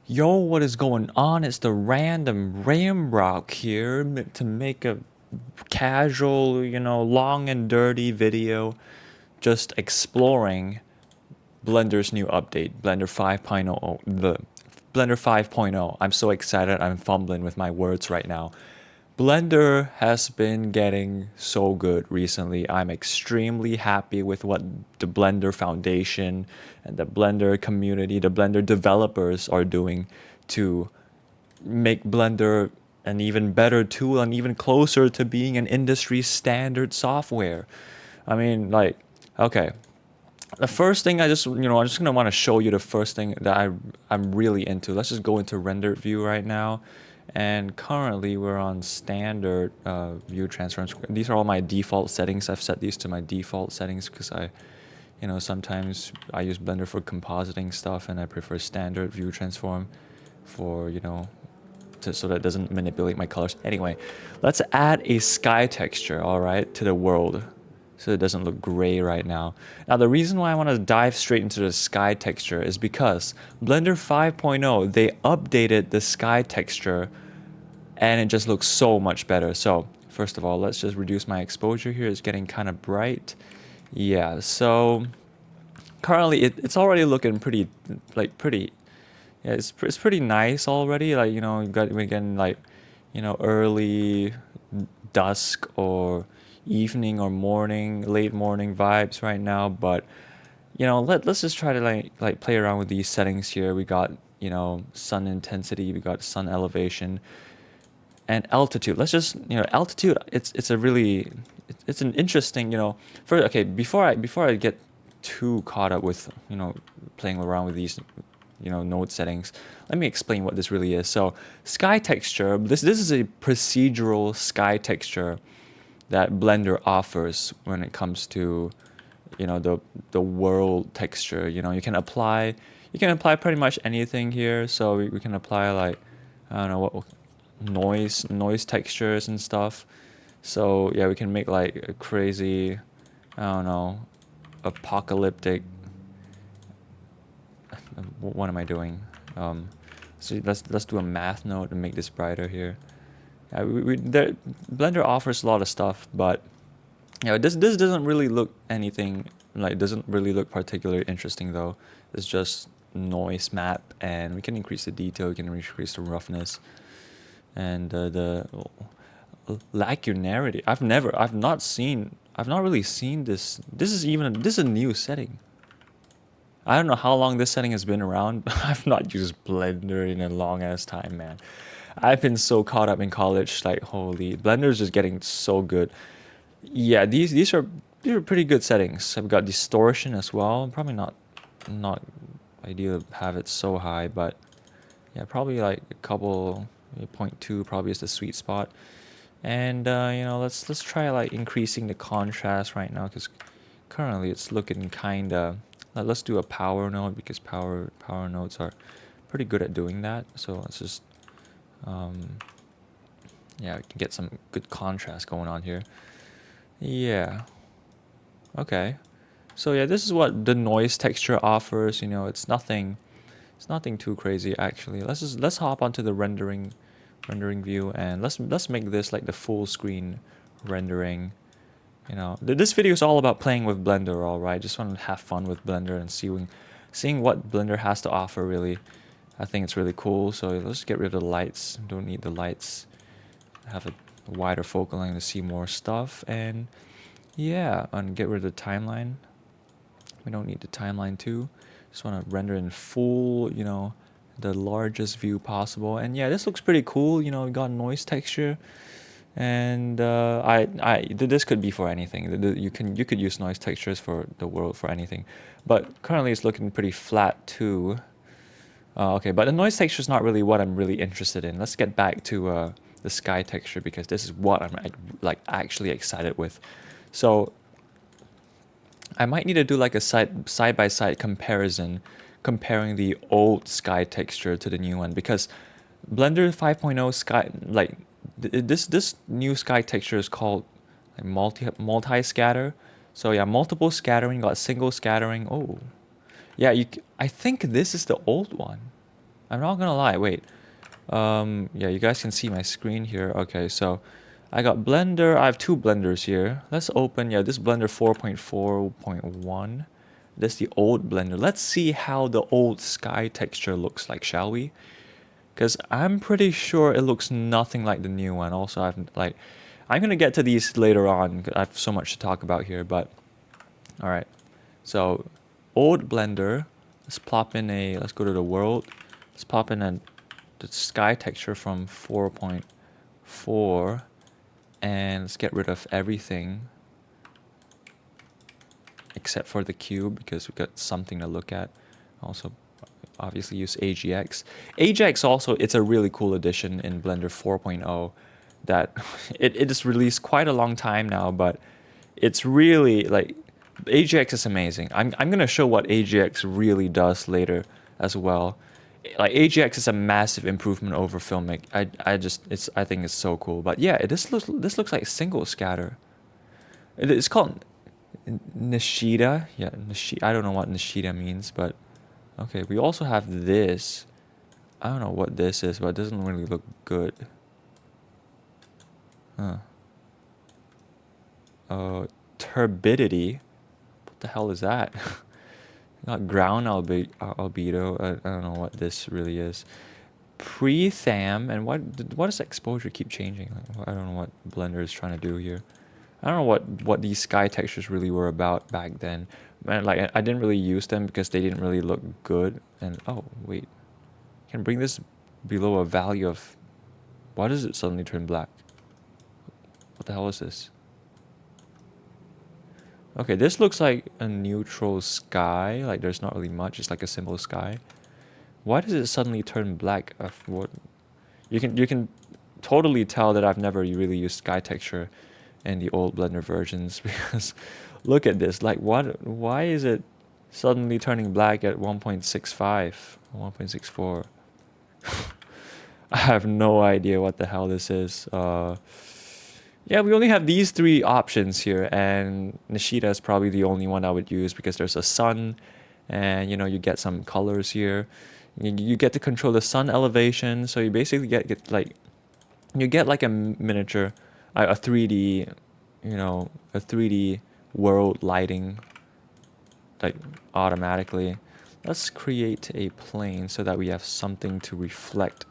Yo, what is going on? It's the random Ramrock here to make a casual, long and dirty video just exploring Blender's new update, Blender 5.0, the Blender 5.0. I'm so excited. I'm fumbling with my words right now. Blender has been getting so good recently. I'm extremely happy with what the Blender Foundation and the Blender community, the Blender developers are doing to make Blender an even better tool and even closer to being an industry standard software. I mean, like, okay, the first thing I'm just gonna want to show you the first thing that I'm really into. Let's just go into render view right now, and currently we're on standard view transforms. These are all my default settings. I've set these to my default settings because sometimes I use Blender for compositing stuff, and I prefer standard view transform for so that it doesn't manipulate my colors. Anyway, let's add a sky texture, all right, to the world so it doesn't look gray right now. Now, the reason why I want to dive straight into the sky texture is because Blender 5.0, they updated the sky texture and it just looks so much better. So, first of all, let's just reduce my exposure here. It's getting kind of bright. Yeah, so currently it's already looking pretty yeah, it's pretty nice already. Like, we're getting like, early dusk or evening or morning, late morning vibes right now. But let's just try to like play around with these settings here. We got sun intensity, we got sun elevation, and altitude. Let's just altitude. It's a really it's an interesting first. Okay, before I get too caught up with playing around with these node settings, let me explain what this really is. So sky texture, this is a procedural sky texture that Blender offers when it comes to the world texture. You can apply pretty much anything here. So we can apply like, I don't know, what noise textures and stuff. So yeah, we can make like a crazy, I don't know, apocalyptic. What am I doing? So let's do a math note and make this brighter here. Yeah, Blender offers a lot of stuff, but this doesn't really look anything like doesn't really look particularly interesting though. It's just noise map, and we can increase the detail, we can increase the roughness, and the lagunarity. I've not really seen this. This is a new setting. I don't know how long this setting has been around. I've not used Blender in a long ass time, man. I've been so caught up in college, like holy, Blender's just getting so good. Yeah, these are pretty good settings. I've got distortion as well. Probably not ideal to have it so high, but yeah, probably like a couple, 0.2 probably is the sweet spot. And let's try like increasing the contrast right now because currently it's looking kinda. Let's do a power node because power nodes are pretty good at doing that. So let's just yeah, we can get some good contrast going on here. Yeah. Okay. So yeah, this is what the noise texture offers. It's nothing too crazy actually. Let's hop onto the rendering view, and let's make this like the full screen rendering. This video is all about playing with Blender, all right? Just want to have fun with Blender and seeing what Blender has to offer. Really, I think it's really cool. So let's get rid of the lights. Don't need the lights. Have a wider focal length to see more stuff, and yeah, and get rid of the timeline. We don't need the timeline too. Just want to render in full, the largest view possible. And yeah, this looks pretty cool. We got noise texture, and this could be for anything. You could use noise textures for the world for anything, but currently it's looking pretty flat too. Okay, but the noise texture is not really what I'm really interested in. Let's get back to the sky texture because this is what I'm like actually excited with. So I might need to do like a side by side comparison, comparing the old sky texture to the new one because Blender 5.0 sky this new sky texture is called like multi scatter. So yeah, multiple scattering, got single scattering. Oh, yeah, I think this is the old one. I'm not gonna lie, wait. Yeah, you guys can see my screen here. Okay, so I got Blender. I have two Blenders here. Let's open, yeah, this Blender 4.4.1. This is the old Blender. Let's see how the old sky texture looks like, shall we? Because I'm pretty sure it looks nothing like the new one. Also, I'm gonna get to these later on, 'cause I have so much to talk about here, but all right. So, old Blender, let's let's go to the world. Let's pop in the sky texture from 4.4, and let's get rid of everything except for the cube because we've got something to look at. Also, obviously use AGX. AGX also, it's a really cool addition in Blender 4.0 that it is released quite a long time now, but it's really like AGX is amazing. I'm gonna show what AGX really does later as well. Like AGX is a massive improvement over Filmic. I think it's so cool. But yeah, this looks like single scatter. It's called Nishida. Yeah, I don't know what Nishida means, but okay. We also have this. I don't know what this is, but it doesn't really look good. Huh. Turbidity. What the hell is that? Not ground albedo. I don't know what this really is. Pre-tham, and what does exposure keep changing? Like, I don't know what Blender is trying to do here. I don't know what these sky textures really were about back then. Man, like I didn't really use them because they didn't really look good. And oh wait, can bring this below a value of. Why does it suddenly turn black? What the hell is this? Okay, this looks like a neutral sky. Like there's not really much. It's like a simple sky. Why does it suddenly turn black? What? You can totally tell that I've never really used sky texture in the old Blender versions because look at this. Like what? Why is it suddenly turning black at 1.65, 1.64? I have no idea what the hell this is. Yeah, we only have these three options here, and Nishida is probably the only one I would use because there's a sun, and you know you get some colors here. You get to control the sun elevation, so you basically get like you get like a miniature, a 3D, you know, a 3D world lighting, like automatically. Let's create a plane so that we have something to reflect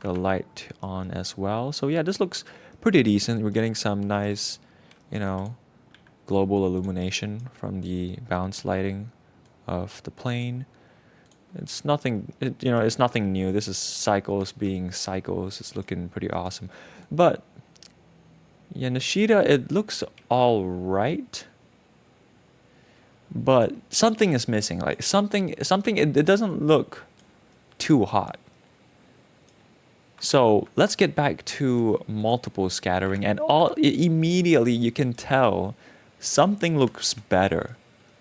the light on as well. So yeah, this looks pretty decent. We're getting some nice, you know, global illumination from the bounce lighting of the plane. It's nothing, it's nothing new. This is cycles being cycles. It's looking pretty awesome. But yeah, Nishida, it looks all right. But something is missing. Like something, it doesn't look too hot. So let's get back to multiple scattering, and immediately you can tell something looks better.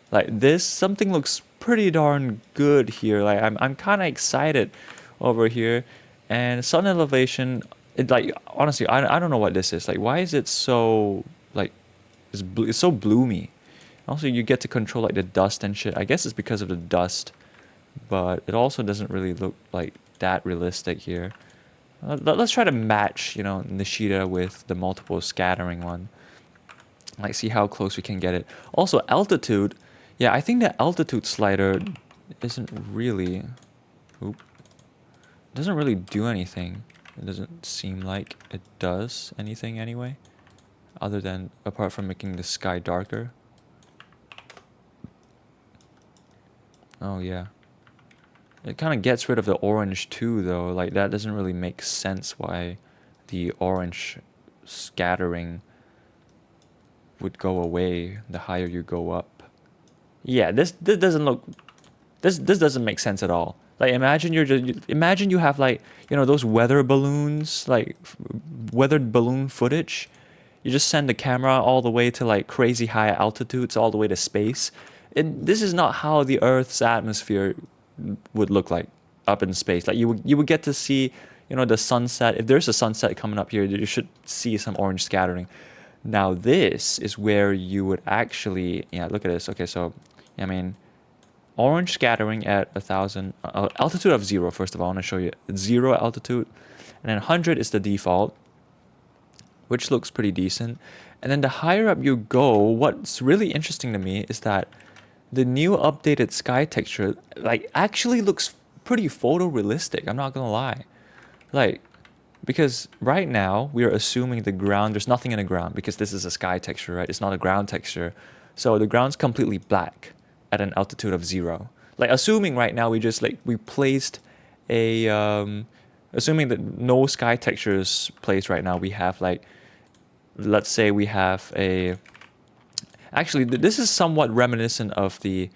Like this, something looks pretty darn good here. Like I'm kind of excited over here, and sun elevation. It like honestly, I don't know what this is. Like why is it so like it's so bloomy? Also, you get to control like the dust and shit. I guess it's because of the dust, but it also doesn't really look like that realistic here. Let's try to match, Nishida with the multiple scattering one. Like, see how close we can get it. Also, altitude. Yeah, I think the altitude slider isn't really... Oop. Doesn't really do anything. It doesn't seem like it does anything anyway. Apart from making the sky darker. Oh, yeah. It kind of gets rid of the orange too, though. Like, that doesn't really make sense why the orange scattering would go away the higher you go up. Yeah, this doesn't look... This doesn't make sense at all. Like, imagine imagine you have, like, those weather balloons, like, weathered balloon footage. You just send the camera all the way to, like, crazy high altitudes, all the way to space. This is not how the Earth's atmosphere would look like up in space. Like you would get to see, the sunset. If there's a sunset coming up here, you should see some orange scattering. Now this is where you would actually, yeah, look at this. Okay, so I mean, orange scattering at 1,000 altitude of 0. First of all, I want to show you 0 altitude, and then 100 is the default, which looks pretty decent. And then the higher up you go, what's really interesting to me is that the new updated sky texture like actually looks pretty photorealistic. I'm not gonna lie, like, because right now we are assuming the ground, there's nothing in the ground because this is a sky texture, right? It's not a ground texture, so the ground's completely black at an altitude of 0. Like, assuming right now we placed a assuming that no sky texture is placed right now, we have like, let's say we have a, actually this is somewhat reminiscent of the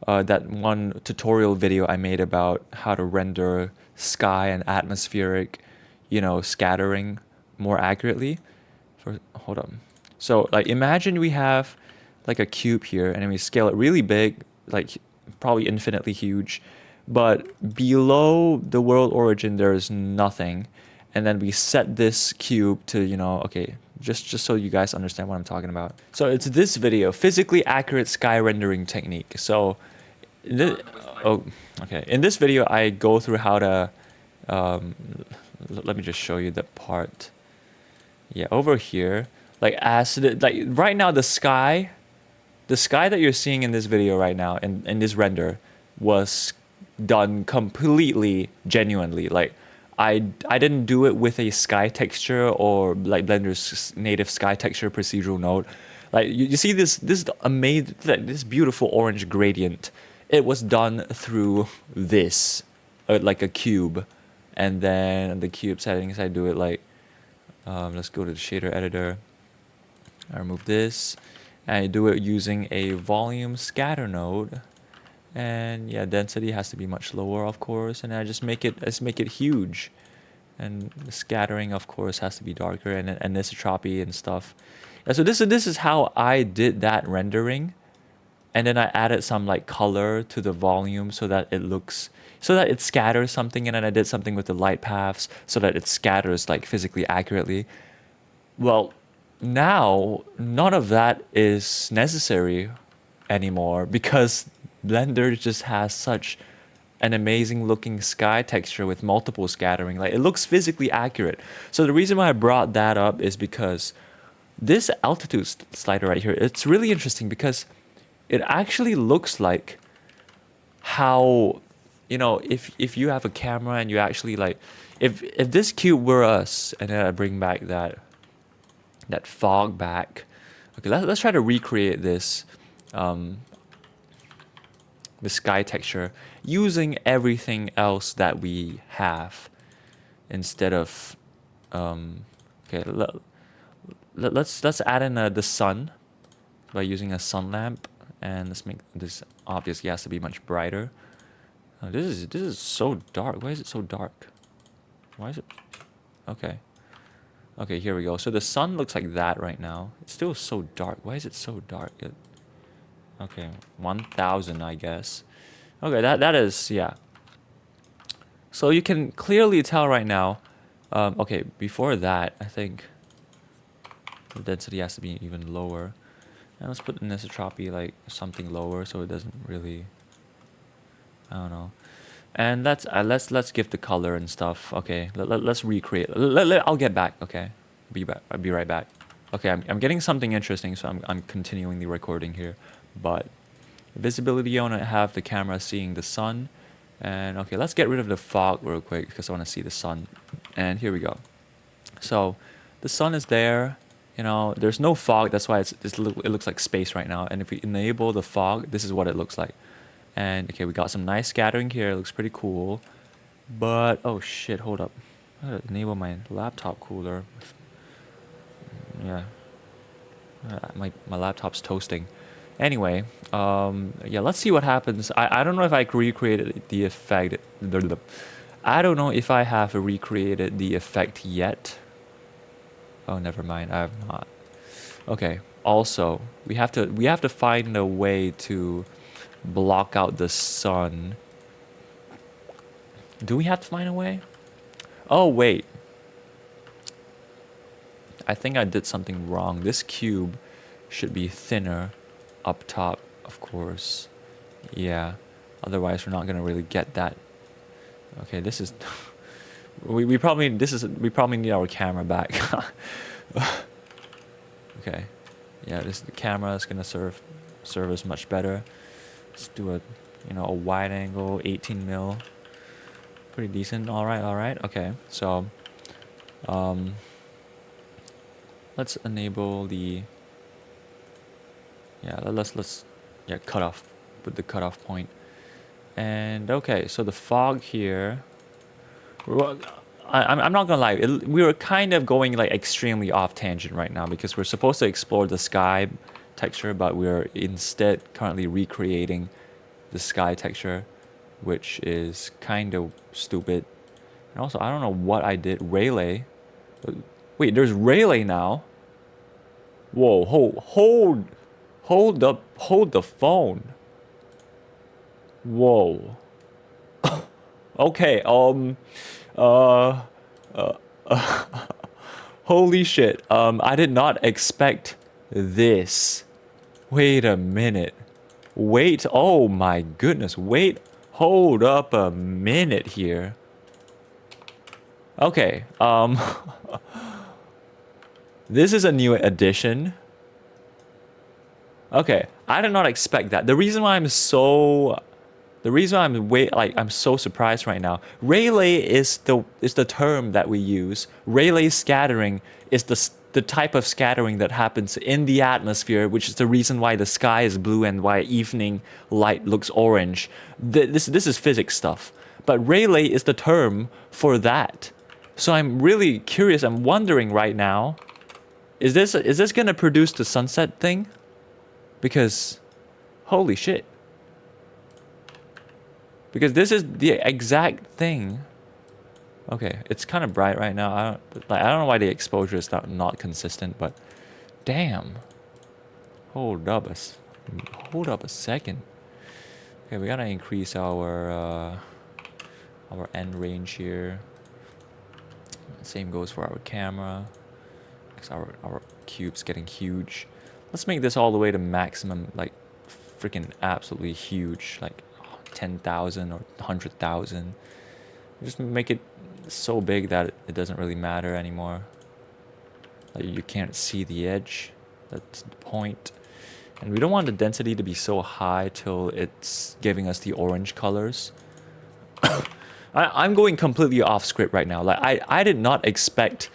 that one tutorial video I made about how to render sky and atmospheric, scattering more accurately. Hold on. So like, imagine we have like a cube here, and then we scale it really big, like probably infinitely huge, but below the world origin there is nothing, and then we set this cube to, okay, just so you guys understand what I'm talking about. So it's this video, physically accurate sky rendering technique. So okay. In this video, I go through how to. Let me just show you the part. Yeah, over here, like right now, the sky that you're seeing in this video right now, in this render, was done completely genuinely. Like, I didn't do it with a sky texture or like Blender's native sky texture procedural node. Like, you see this amazing, this beautiful orange gradient. It was done through this, like a cube, and then the cube settings, I do it like, let's go to the shader editor. I remove this, and I do it using a volume scatter node, and yeah, density has to be much lower, of course, and I just make it huge, and the scattering, of course, has to be darker, and anisotropy and stuff. Yeah, so this is how I did that rendering. And then I added some like color to the volume so that it scatters something, and then I did something with the light paths so that it scatters like physically accurately. Well, now none of that is necessary anymore because Blender just has such an amazing looking sky texture with multiple scattering. Like, it looks physically accurate. So the reason why I brought that up is because this altitude slider right here, it's really interesting because it actually looks like how, if you have a camera and you actually like, if this cube were us, and then I bring back that fog back. Okay, let's try to recreate this, the sky texture using everything else that we have instead of, okay, let's add in the sun by using a sun lamp. And let's make this, obviously has to be much brighter. This is so dark. Why is it so dark? Why is it? Okay. Okay, here we go. So the sun looks like that right now. It's still so dark. Why is it so dark? Okay, 1,000, I guess. Okay, that is, yeah. So you can clearly tell right now. Okay, before that, I think the density has to be even lower. And let's put anisotropy like something lower so it doesn't really, I don't know. And let's give the color and stuff. Okay, let's recreate. I'll get back. Okay, I'll be right back. Okay, I'm getting something interesting, so I'm continuing the recording here. But visibility, I want to have the camera seeing the sun. And okay, let's get rid of the fog real quick because I want to see the sun. And here we go. So the sun is there. There's no fog. That's why it looks like space right now. And if we enable the fog, this is what it looks like. And okay, we got some nice scattering here. It looks pretty cool. But oh shit, hold up. I gotta enable my laptop cooler. Yeah. My laptop's toasting. Anyway, yeah, let's see what happens. I don't know if I recreated the effect. I don't know if I have recreated the effect yet. Oh, never mind. I have not. Okay. Also, we have to find a way to block out the sun. Do we have to find a way? Oh, wait. I think I did something wrong. This cube should be thinner up top, of course. Yeah. Otherwise, we're not gonna really get that. Okay, this is we probably need our camera back. Okay, yeah, the camera is gonna serve us much better. Let's do a a wide angle 18 mil, pretty decent. All right. Okay, so let's enable the let's cut off, put the cutoff point. And okay, so the fog here. Well, I'm not gonna lie. We were kind of going like extremely off tangent right now because we're supposed to explore the sky texture, but we're instead currently recreating the sky texture, which is kind of stupid. And also, I don't know what I did. Rayleigh. Wait, there's Rayleigh now. Whoa, hold the phone. Whoa. Okay, uh, holy shit. I did not expect this. Wait a minute. Wait, oh my goodness. Wait, hold up a minute here. Okay, this is a new addition. Okay, I did not expect that. The reason why I'm so surprised right now. Rayleigh is the term that we use. Rayleigh scattering is the type of scattering that happens in the atmosphere, which is the reason why the sky is blue and why evening light looks orange. This is physics stuff. But Rayleigh is the term for that. So I'm really curious. I'm wondering right now, is this gonna produce the sunset thing? Because holy shit. Because this is the exact thing. Okay, it's kind of bright right now. I don't know why the exposure is not consistent, but damn. Hold up a second. Okay, we gotta increase our end range here. Same goes for our camera, because our cube's getting huge. Let's make this all the way to maximum, like freaking absolutely huge, like 10,000 or 100,000. Just make it so big that it doesn't really matter anymore. Like you can't see the edge. That's the point. And we don't want the density to be so high till it's giving us the orange colors. I'm going completely off script right now. Like I did not expect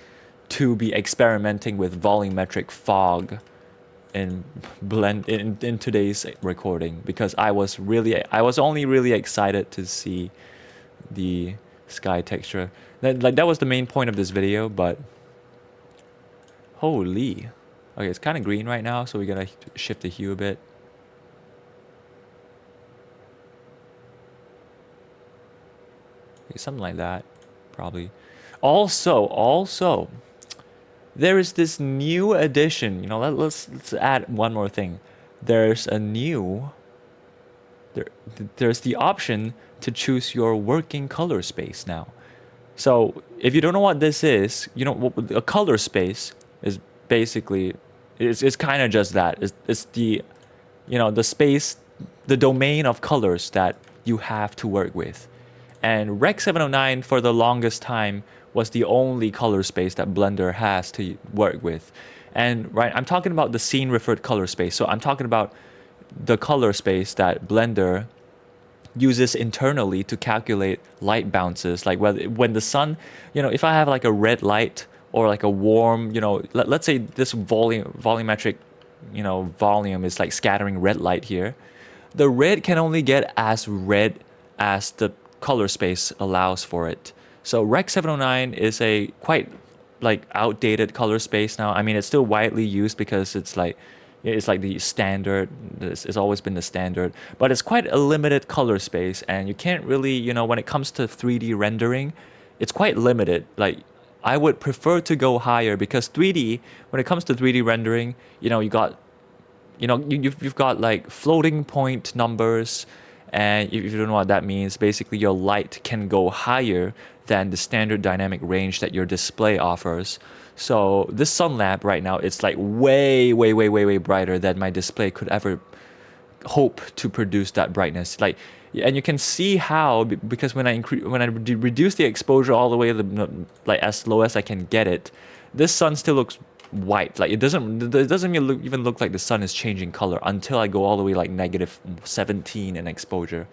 to be experimenting with volumetric fog in today's recording, because I was only really excited to see the sky texture. That was the main point of this video, but holy. Okay, it's kind of green right now, so we gotta shift the hue a bit. Okay, something like that, probably. Also, there is this new addition. You know, let's add one more thing. There's the option to choose your working color space now. So if you don't know what this is, you know, a color space is basically it's kind of just that. It's the the space, the domain of colors that you have to work with. And Rec 709 for the longest time was the only color space that Blender has to work with. And right, I'm talking about the scene referred color space. So I'm talking about the color space that Blender uses internally to calculate light bounces. Like when the sun, if I have like a red light or like a warm, let's say this volumetric, volume is like scattering red light here. The red can only get as red as the color space allows for it. So Rec 709 is a quite like outdated color space now. I mean, it's still widely used because it's like the standard. It's always been the standard, but it's quite a limited color space, and you can't really, when it comes to 3D rendering, it's quite limited. Like I would prefer to go higher, because 3D, when it comes to 3D rendering, you've got like floating point numbers. And if you don't know what that means, basically your light can go higher than the standard dynamic range that your display offers. So this sun lamp right now, it's like way brighter than my display could ever hope to produce that brightness. Like, and you can see how because when I reduce the exposure all the way to like as low as I can get it, this sun still looks white. Like it doesn't even look like the sun is changing color until I go all the way like -17 in exposure.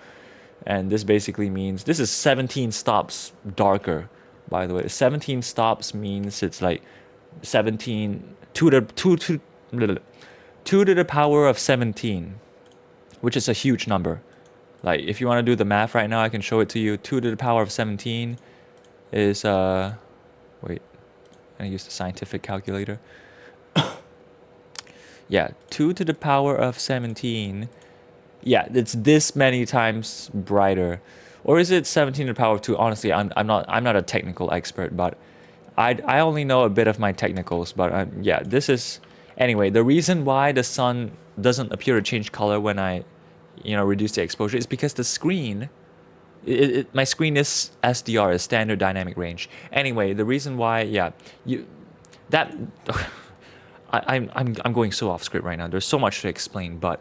And this basically means this is 17 stops darker, by the way. 17 stops means it's like 17 to the 2 to the power of 17, which is a huge number. Like if you want to do the math right now, I can show it to you. 2 to the power of 17 is wait, I use the scientific calculator. Yeah, 2 to the power of 17. Yeah, it's this many times brighter. Or is it 17 to the power of 2? Honestly, I'm not a technical expert, but I only know a bit of my technicals, but yeah, this is anyway, the reason why the sun doesn't appear to change color when I reduce the exposure is because the screen my screen is SDR, is standard dynamic range. Anyway, the reason why, yeah, that I'm going so off script right now. There's so much to explain, but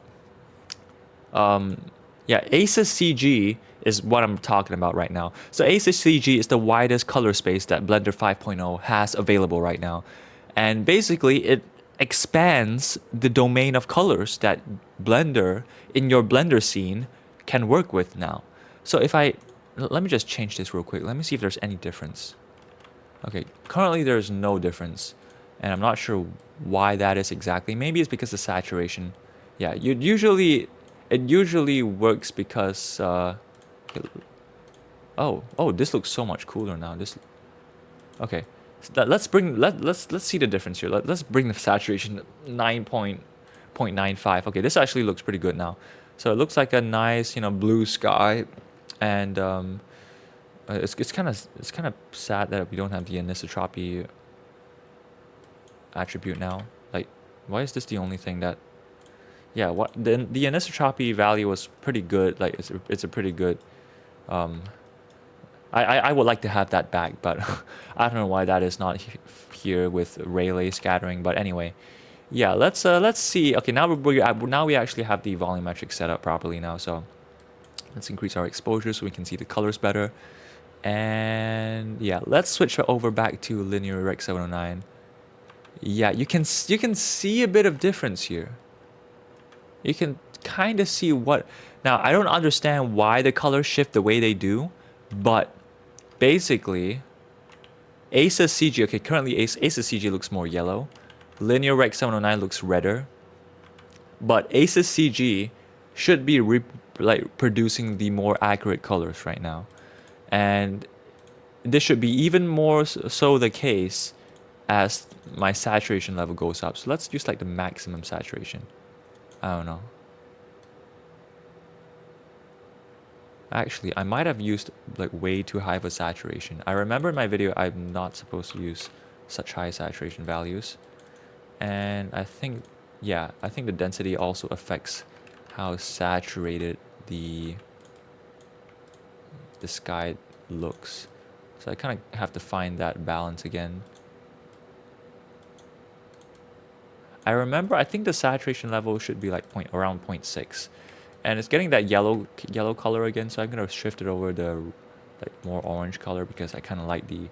yeah, ACES CG is what I'm talking about right now. So ACES CG is the widest color space that Blender 5.0 has available right now, and basically it expands the domain of colors that Blender in your Blender scene can work with now. So if let me just change this real quick. Let me see if there's any difference. Okay, currently there's no difference, and I'm not sure why that is exactly. Maybe it's because of saturation. Yeah, it usually works because oh, this looks so much cooler now. Okay. So let's see the difference here. Let's bring the saturation to 9.95. Okay, this actually looks pretty good now. So it looks like a nice, blue sky, and it's kind of sad that we don't have the anisotropy attribute now. Like, why is this the only thing that? Yeah, what the anisotropy value was pretty good. Like it's a pretty good. I would like to have that back, but I don't know why that is not here with Rayleigh scattering. But anyway, yeah, let's see. Okay, now we actually have the volumetric set up properly now. So let's increase our exposure so we can see the colors better. And yeah, let's switch over back to linear Rec 709. Yeah, you can see a bit of difference here. You can kind of see what. Now I don't understand why the colors shift the way they do, but basically, ACES CG, okay, currently ACES CG looks more yellow. Linear Rec 709 looks redder. But ACES CG should be producing the more accurate colors right now. And this should be even more so the case as my saturation level goes up. So let's use like the maximum saturation. I don't know. Actually, I might have used like way too high of a saturation. I remember in my video I'm not supposed to use such high saturation values. And I think, yeah, I think the density also affects how saturated the sky looks. So I kind of have to find that balance again. I remember, I think the saturation level should be like around 0.6. And it's getting that yellow color again, so I'm gonna shift it over the like more orange color because I kind of like the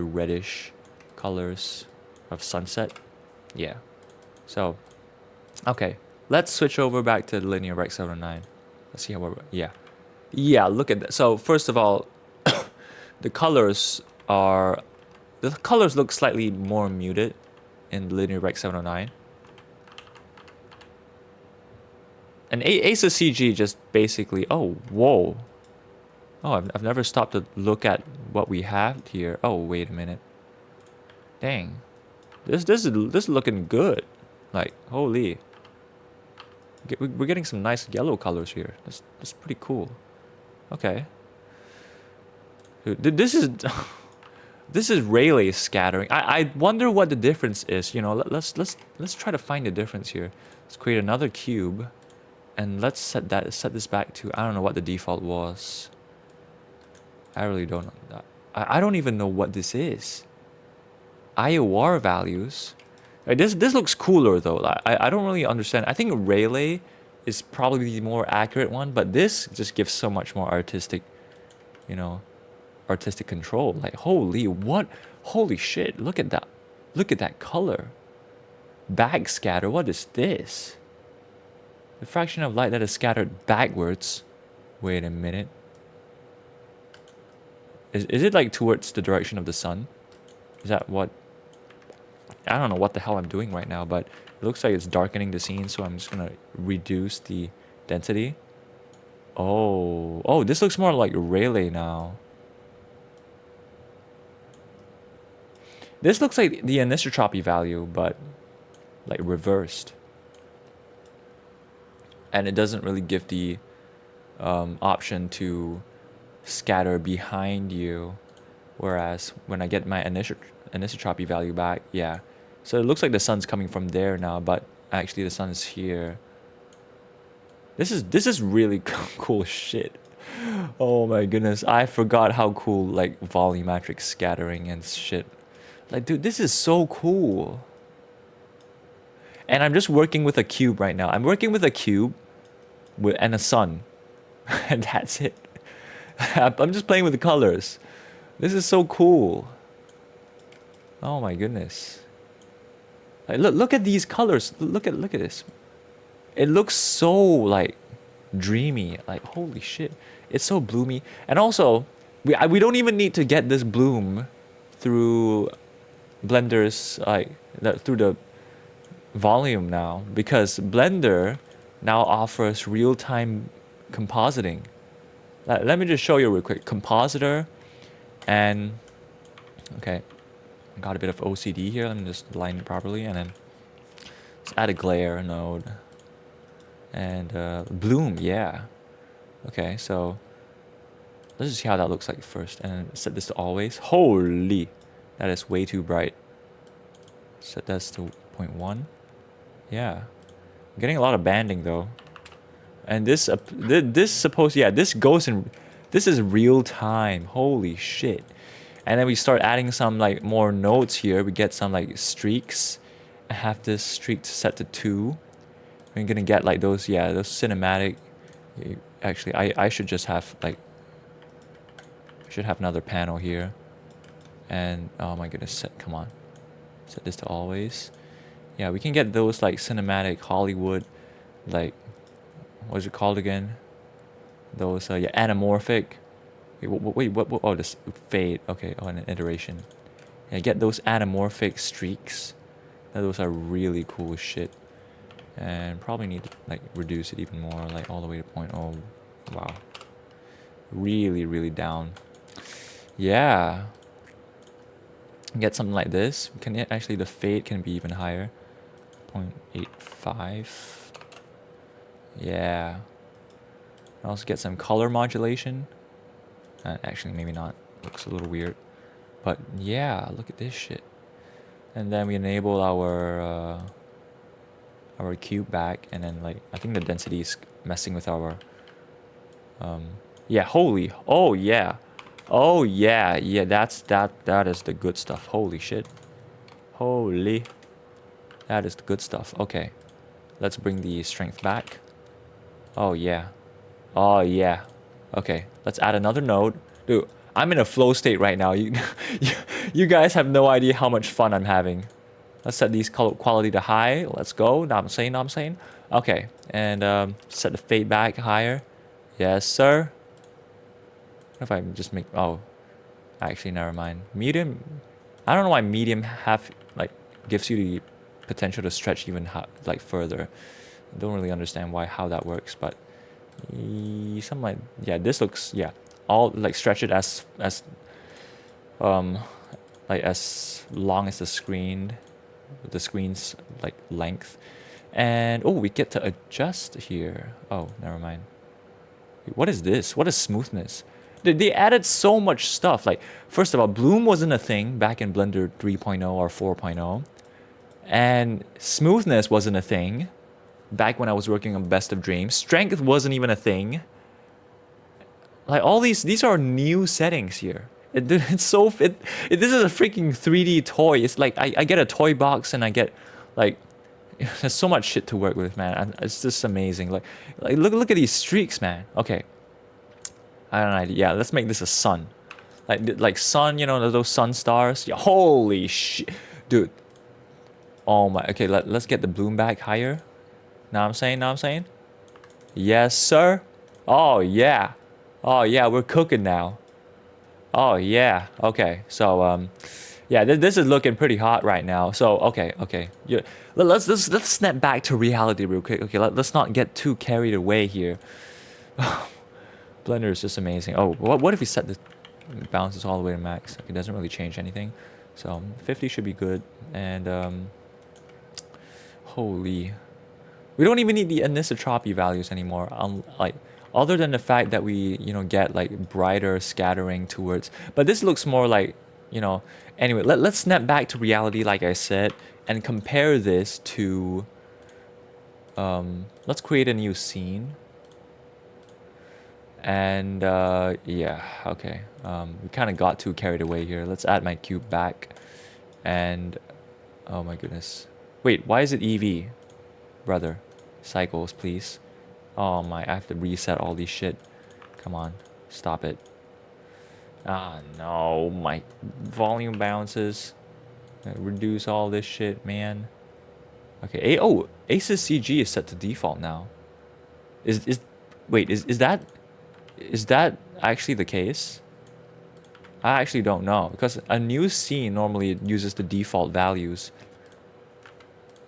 reddish colors of sunset. Yeah. So, okay, let's switch over back to the linear Rec 709. Let's see how we're, yeah. Look at that. So first of all, the colors look slightly more muted in the linear Rec 709. And ACES CG just basically, oh, whoa. Oh, I've never stopped to look at what we have here. Oh, wait a minute. Dang. This is looking good. Like, holy. We're getting some nice yellow colors here. That's pretty cool. Okay. Dude, this is Rayleigh scattering. I wonder what the difference is. Let's try to find the difference here. Let's create another cube. And let's set this back to, I don't know what the default was. I really don't know. I don't even know what this is. IOR values. This looks cooler though. I don't really understand. I think Rayleigh is probably the more accurate one, but this just gives so much more artistic, you know, artistic control. Like, holy shit, look at that. Look at that color. Backscatter, what is this? The fraction of light that is scattered backwards. Wait a minute. Is it like towards the direction of the sun? Is that what? I don't know what the hell I'm doing right now, but it looks like it's darkening the scene, so I'm just gonna reduce the density. Oh, this looks more like Rayleigh now. This looks like the anisotropy value, but like reversed. And it doesn't really give the option to scatter behind you. Whereas when I get my anisotropy value back, yeah. So it looks like the sun's coming from there now, but actually the sun is here. This is really cool shit. Oh my goodness, I forgot how cool like volumetric scattering and shit. Like, dude, this is so cool. And I'm just working with a cube right now. I'm working with a cube and a sun. And that's it. I'm just playing with the colors. This is so cool. Oh my goodness. Like, look at these colors. Look at this. It looks so like dreamy. Like, holy shit. It's so bloomy. And also, we don't even need to get this bloom through Blender's through the volume now, because Blender now offers real-time compositing. Let me just show you real quick. Compositor, and okay, I got a bit of OCD here. Let me just line it properly, and then let's add a glare node and bloom. Yeah. Okay, so let's just see how that looks like first, and then set this to always. Holy, that is way too bright. Set this to 0.1. Yeah, I'm getting a lot of banding though. And this this goes in, this is real time. Holy shit. And then we start adding some like more nodes here. We get some like streaks. I have this streak set to 2. We're gonna get like those, yeah, those cinematic. Actually, I should just have like, should have another panel here. And oh my goodness, come on, set this to always. Yeah, we can get those like cinematic Hollywood, like, what is it called again? Those yeah, anamorphic. Wait, what? Oh, this fade. Okay, oh, and an iteration. Yeah, get those anamorphic streaks. Those are really cool shit. And probably need to like reduce it even more, like all the way to 0.0. Wow, really down. Yeah. Get something like this. Can it actually, the fade can be even higher. 0.85. Yeah. Also get some color modulation. Actually, maybe not. Looks a little weird. But yeah, look at this shit. And then we enable our cube back, and then like I think the density is messing with our yeah, holy, oh yeah, that is the good stuff. Holy shit, holy, that is the good stuff. Okay, let's bring the strength back. Oh yeah, okay, let's add another node. Dude, I'm in a flow state right now. You guys have no idea how much fun I'm having. Let's set these quality to high. Let's go. Now I'm saying. Okay, and set the fade back higher. Yes, sir. What if I just make, oh, actually never mind. Medium. I don't know why medium gives you the potential to stretch even like further. I don't really understand how that works, but something like, yeah, this looks, yeah, all like stretch it as like as long as the screen's like length. And oh, we get to adjust here. Oh, never mind. Wait, what is this? What is smoothness? They added so much stuff. Like, first of all, bloom wasn't a thing back in Blender 3.0 or 4.0, and smoothness wasn't a thing back when I was working on Best of Dreams. Strength wasn't even a thing. Like, all these are new settings here. It's so this is a freaking 3D toy. It's like I get a toy box and I get like There's so much shit to work with, man. It's just amazing. Like look at these streaks, man. Okay, I don't know. Yeah, let's make this a sun. Like sun, you know, those sun stars. Yeah, holy shit, dude. Oh my. Okay, let's get the bloom back higher. Now I'm saying. Now I'm saying. Yes, sir. Oh yeah. Oh yeah. We're cooking now. Oh yeah. Okay. So yeah, this is looking pretty hot right now. So okay. Yeah, let's snap back to reality real quick. Okay, let's not get too carried away here. Blender is just amazing. Oh, what if we set the bounces all the way to max? Like, it doesn't really change anything. So 50 should be good. And holy, we don't even need the anisotropy values anymore. Like other than the fact that we get like brighter scattering towards. But this looks more like Anyway, let's snap back to reality, like I said, and compare this to. Let's create a new scene. And yeah, okay. We kind of got too carried away here. Let's add my cube back. And oh my goodness. Wait, why is it EV? Brother, cycles, please. Oh my, I have to reset all these shit. Come on, stop it. Ah, no, my volume bounces. Reduce all this shit, man. Okay, oh, ACES CG is set to default now. Wait, is that actually the case? I actually don't know, because a new scene normally uses the default values.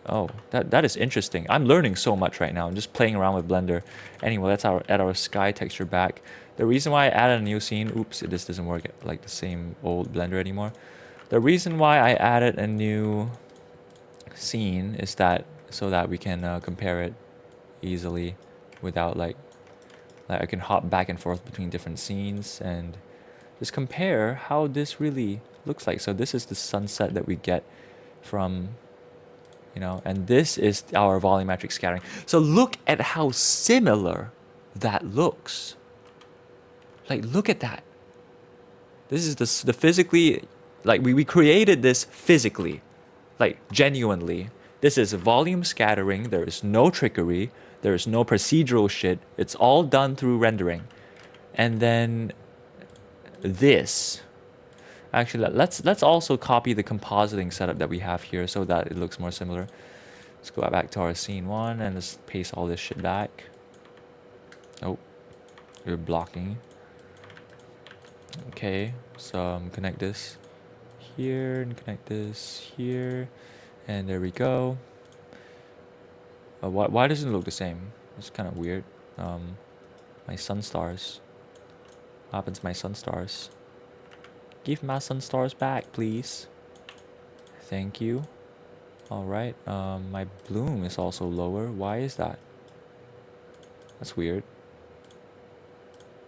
Oh, that is interesting. I'm learning so much right now. I'm just playing around with Blender. Anyway, let's add our sky texture back. The reason why I added a new scene, oops, this doesn't work like the same old Blender anymore. The reason why I added a new scene is that so that we can compare it easily without like I can hop back and forth between different scenes and just compare how this really looks like. So this is the sunset that we get from, and this is our volumetric scattering. So look at how similar that looks. Like, look at that. This is the physically, like we created this physically, like genuinely. This is volume scattering. There is no trickery. There is no procedural shit. It's all done through rendering. And then this. Actually, let's also copy the compositing setup that we have here so that it looks more similar. Let's go back to our scene 1 and let's paste all this shit back. Oh, you're blocking. Okay, so connect this here and connect this here, and there we go. Why doesn't it look the same? It's kind of weird. My sun stars. What happened to my sun stars? Give my sun stars back, please. Thank you. Alright, my bloom is also lower. Why is that? That's weird.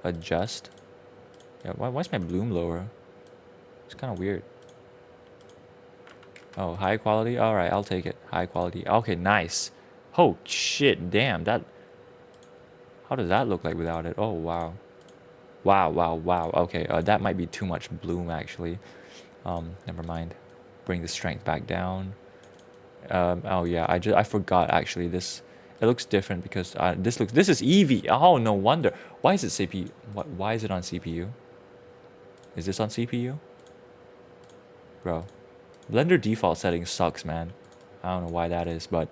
Adjust. Yeah, why is my bloom lower? It's kind of weird. Oh, high quality? Alright, I'll take it. High quality. Okay, nice. Oh, shit, damn. How does that look like without it? Oh, wow. Wow. Okay, that might be too much bloom, actually. Never mind. Bring the strength back down. Oh yeah, I forgot actually. It looks different because this is Eevee. Oh, no wonder. Why is it CPU? Why is it on CPU? Is this on CPU? Bro, Blender default settings sucks, man. I don't know why that is, but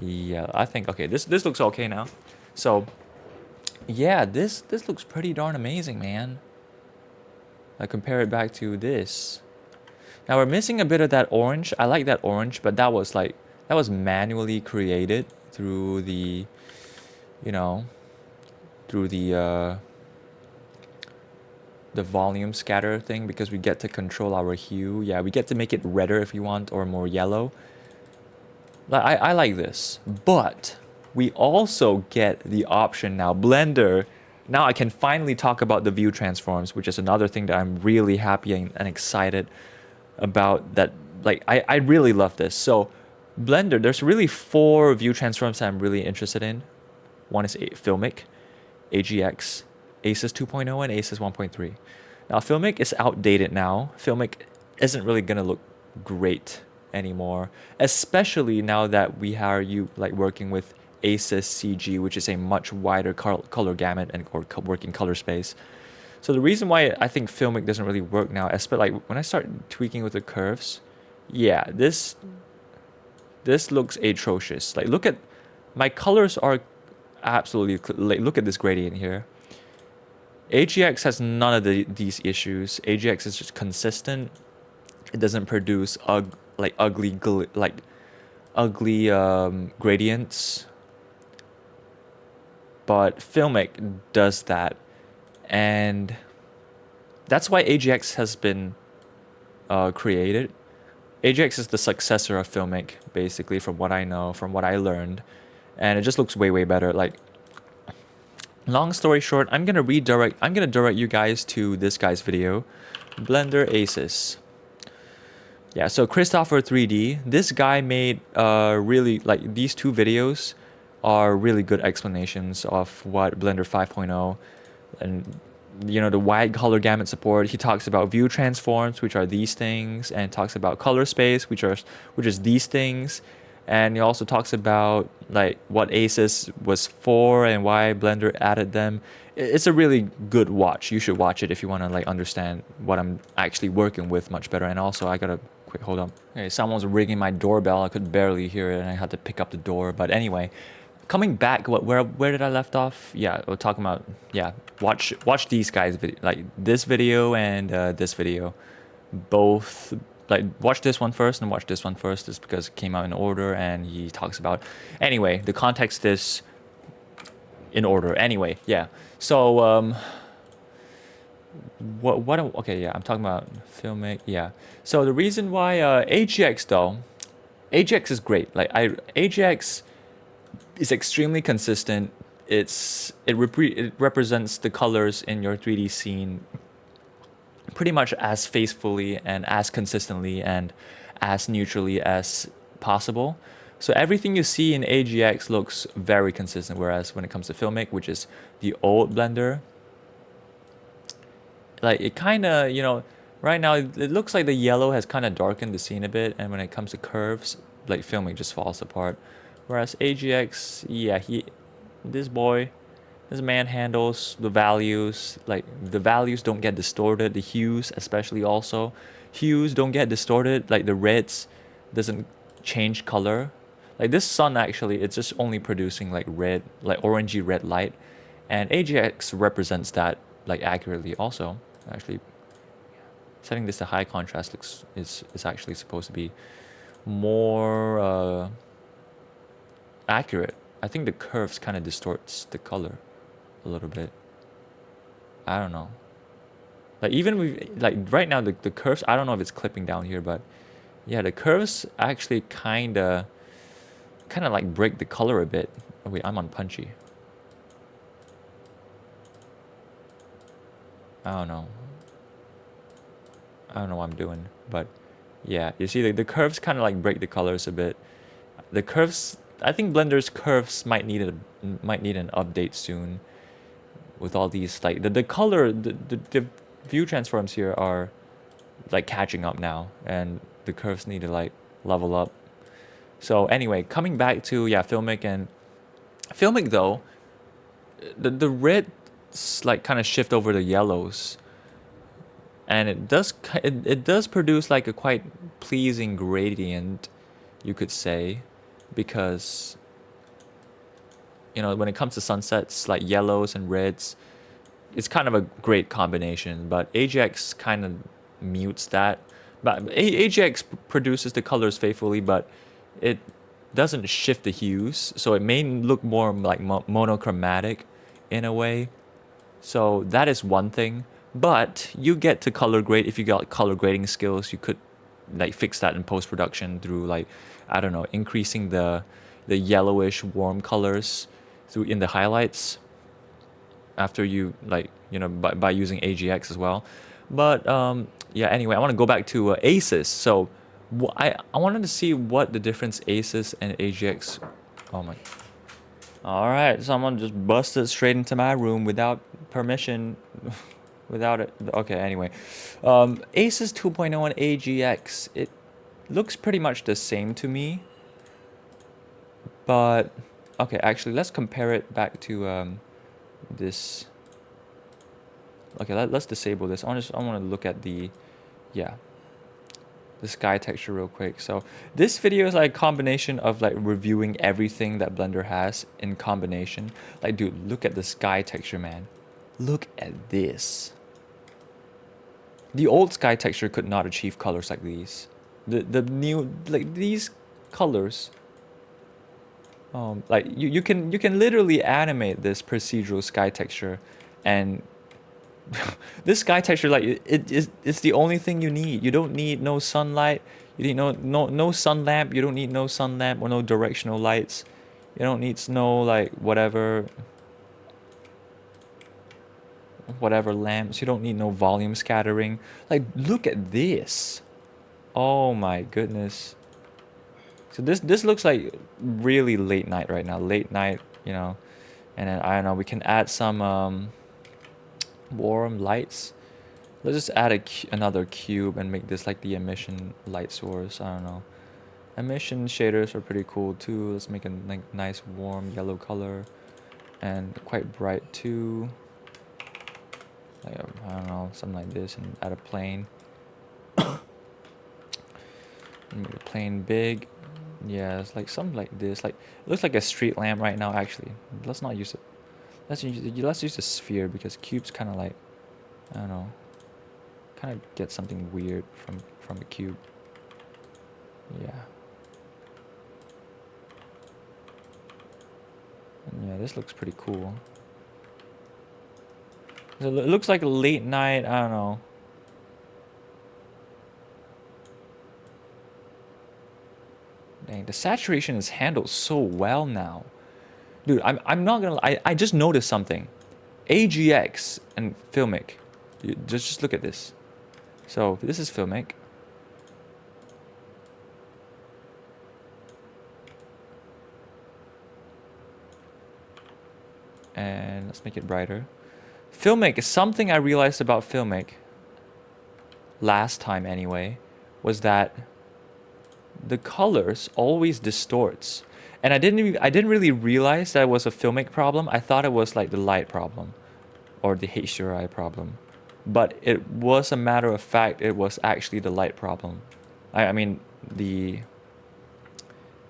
yeah, I think okay. This looks okay now. So yeah, this looks pretty darn amazing, man. I compare it back to this. Now we're missing a bit of that orange. I like that orange, but that was manually created through the, through the volume scatter thing, because we get to control our hue. Yeah, we get to make it redder if you want, or more yellow. I like this, but we also get the option now. Blender, now I can finally talk about the view transforms, which is another thing that I'm really happy and excited about. That, like, I really love this. So Blender, there's really 4 view transforms that I'm really interested in. One is Filmic, AGX, ACES 2.0, and ACES 1.3. Now Filmic is outdated now. Filmic isn't really gonna look great anymore, especially now that we are working with ACES CG, which is a much wider color gamut and or working color space. So the reason why I think Filmic doesn't really work now, especially like when I start tweaking with the curves, yeah, this looks atrocious. Like look at my colors are absolutely like look at this gradient here. AGX has none of these issues. AGX is just consistent. It doesn't produce ugly gradients, but Filmic does that, and that's why AGX has been created. AGX is the successor of Filmic, basically, from what I know, from what I learned, and it just looks way better. Like, long story short, I'm gonna direct you guys to this guy's video, Blender ACES. Yeah, so Christopher 3D, this guy made really like these two videos are really good explanations of what Blender 5.0 and the wide color gamut support. He talks about view transforms, which are these things, and talks about color space, which is these things. And he also talks about like what ACES was for and why Blender added them. It's a really good watch. You should watch it if you want to like understand what I'm actually working with much better. And also I gotta quick hold on. Okay, someone's ringing my doorbell. I could barely hear it and I had to pick up the door. But anyway, coming back, where did I left off? Yeah, we're talking about watch these guys like this video and this video, both. Like watch this one first and watch this one first, just because it came out in order and he talks about. Anyway, the context is in order. Anyway, yeah. So okay, yeah, I'm talking about Filmic. Yeah. So the reason why AGX though, AGX is great. Like AGX is extremely consistent. It represents the colors in your 3D scene pretty much as faithfully and as consistently and as neutrally as possible. So everything you see in AGX looks very consistent, whereas when it comes to Filmic, which is the old Blender, like it kind of, right now it looks like the yellow has kind of darkened the scene a bit, and when it comes to curves, like Filmic just falls apart. Whereas AGX, yeah, this man handles the values, like the values don't get distorted, the hues especially also. Hues don't get distorted, like the reds doesn't change color. Like this sun actually, it's just only producing like red, like orangey red light. And AGX represents that like accurately also. Actually, setting this to high contrast is actually supposed to be more accurate. I think the curves kind of distorts the color a little bit. I don't know. Like even like right now the curves, I don't know if it's clipping down here, but yeah, the curves actually kind of like break the color a bit. Oh wait, I'm on punchy. I don't know what I'm doing, but yeah, you see the curves kind of like break the colors a bit. The curves, I think Blender's curves might need an update soon. With all these like the color, the view transforms here are like catching up now, and the curves need to like level up. So anyway, coming back to Filmic, and Filmic though, the reds like kind of shift over the yellows, and it does produce like a quite pleasing gradient, you could say, because when it comes to sunsets, like yellows and reds, it's kind of a great combination, but AGX kind of mutes that. But AGX produces the colors faithfully, but it doesn't shift the hues, so it may look more like monochromatic in a way. So that is one thing, but you get to color grade. If you got color grading skills, you could like fix that in post-production through like, I don't know, increasing the yellowish warm colors through in the highlights after you by using AGX as well. But yeah, anyway, I want to go back to ACES. So I wanted to see what the difference ACES and AGX. Oh my. All right, someone just busted straight into my room without permission. Without it. Okay, anyway. ACES 2.0 and AGX. looks pretty much the same to me. But okay, actually, let's compare it back to this. Okay, let's disable this. I want to look at the, yeah, the sky texture real quick. So this video is like a combination of like reviewing everything that Blender has in combination. Like, dude, look at the sky texture, man. Look at this. The old sky texture could not achieve colors like these. The new, like, these colors, like you can literally animate this procedural sky texture, and this sky texture, like, it's the only thing you need. You don't need no sunlight. You need no sun lamp. You don't need no sun lamp or no directional lights. You don't need no, like, whatever lamps. You don't need no volume scattering. Like, look at this. Oh my goodness. So this looks like really late night right now. Late night, you know. And then I don't know, we can add some warm lights. Let's just add another cube and make this like the emission light source. I don't know. Emission shaders are pretty cool too. Let's make a nice warm yellow color and quite bright too. Like, I don't know, something like this, and add a plane. Make the plane big. Yeah, it's like something like this. Like, it looks like a street lamp right now. Actually, let's not use it. Let's use the sphere, because cubes kind of like, I don't know, kind of get something weird from a cube. Yeah. And yeah, this looks pretty cool. So it looks like a late night. I don't know. Dang, the saturation is handled so well now. Dude, I'm not gonna, I just noticed something. AGX and Filmic. Just look at this. So this is Filmic. And let's make it brighter. Filmic is something I realized about Filmic last time anyway, was that the colors always distorts. And I didn't really realize that it was a Filmic problem. I thought it was like the light problem or the HDRI problem. But it was a matter of fact, it was actually the light problem. I mean,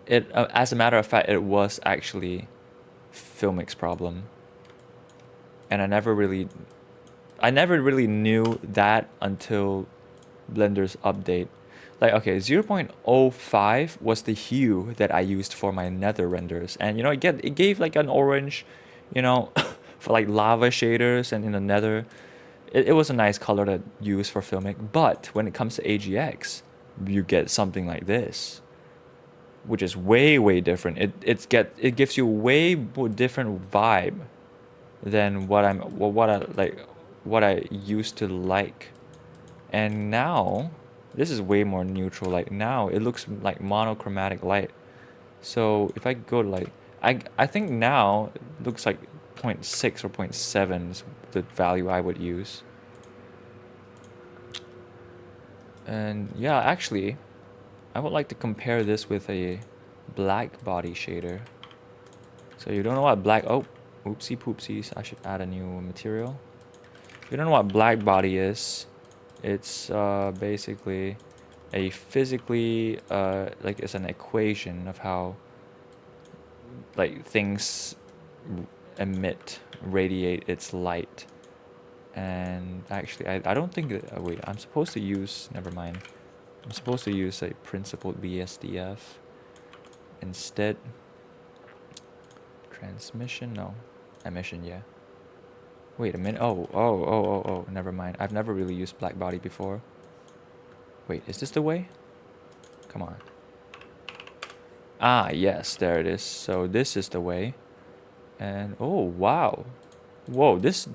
as a matter of fact, it was actually Filmic's problem. And I never really knew that until Blender's update. Like, okay, 0.05 was the hue that I used for my nether renders, and you know, it gave like an orange, you know, for like lava shaders, and in the nether, it was a nice color to use for Filmic. But when it comes to AGX, you get something like this, which is way different. It gives you way more different vibe than what I used to like. And now this is way more neutral. Like, now it looks like monochromatic light. So if I go to like, I think now it looks like 0.6 or 0.7 is the value I would use. And yeah, actually, I would like to compare this with a black body shader. So you don't know what oopsie poopsies, I should add a new material. If you don't know what black body is, it's basically a physically, like, it's an equation of how, like, things radiate its light. And actually, I don't think that, wait, I'm supposed to use, never mind. I'm supposed to use a principled BSDF instead. Transmission, no. Emission, yeah. Wait a minute. Oh, never mind. I've never really used black body before. Wait, is this the way? Come on. Ah, yes, there it is. So this is the way. And oh, wow. Whoa, this,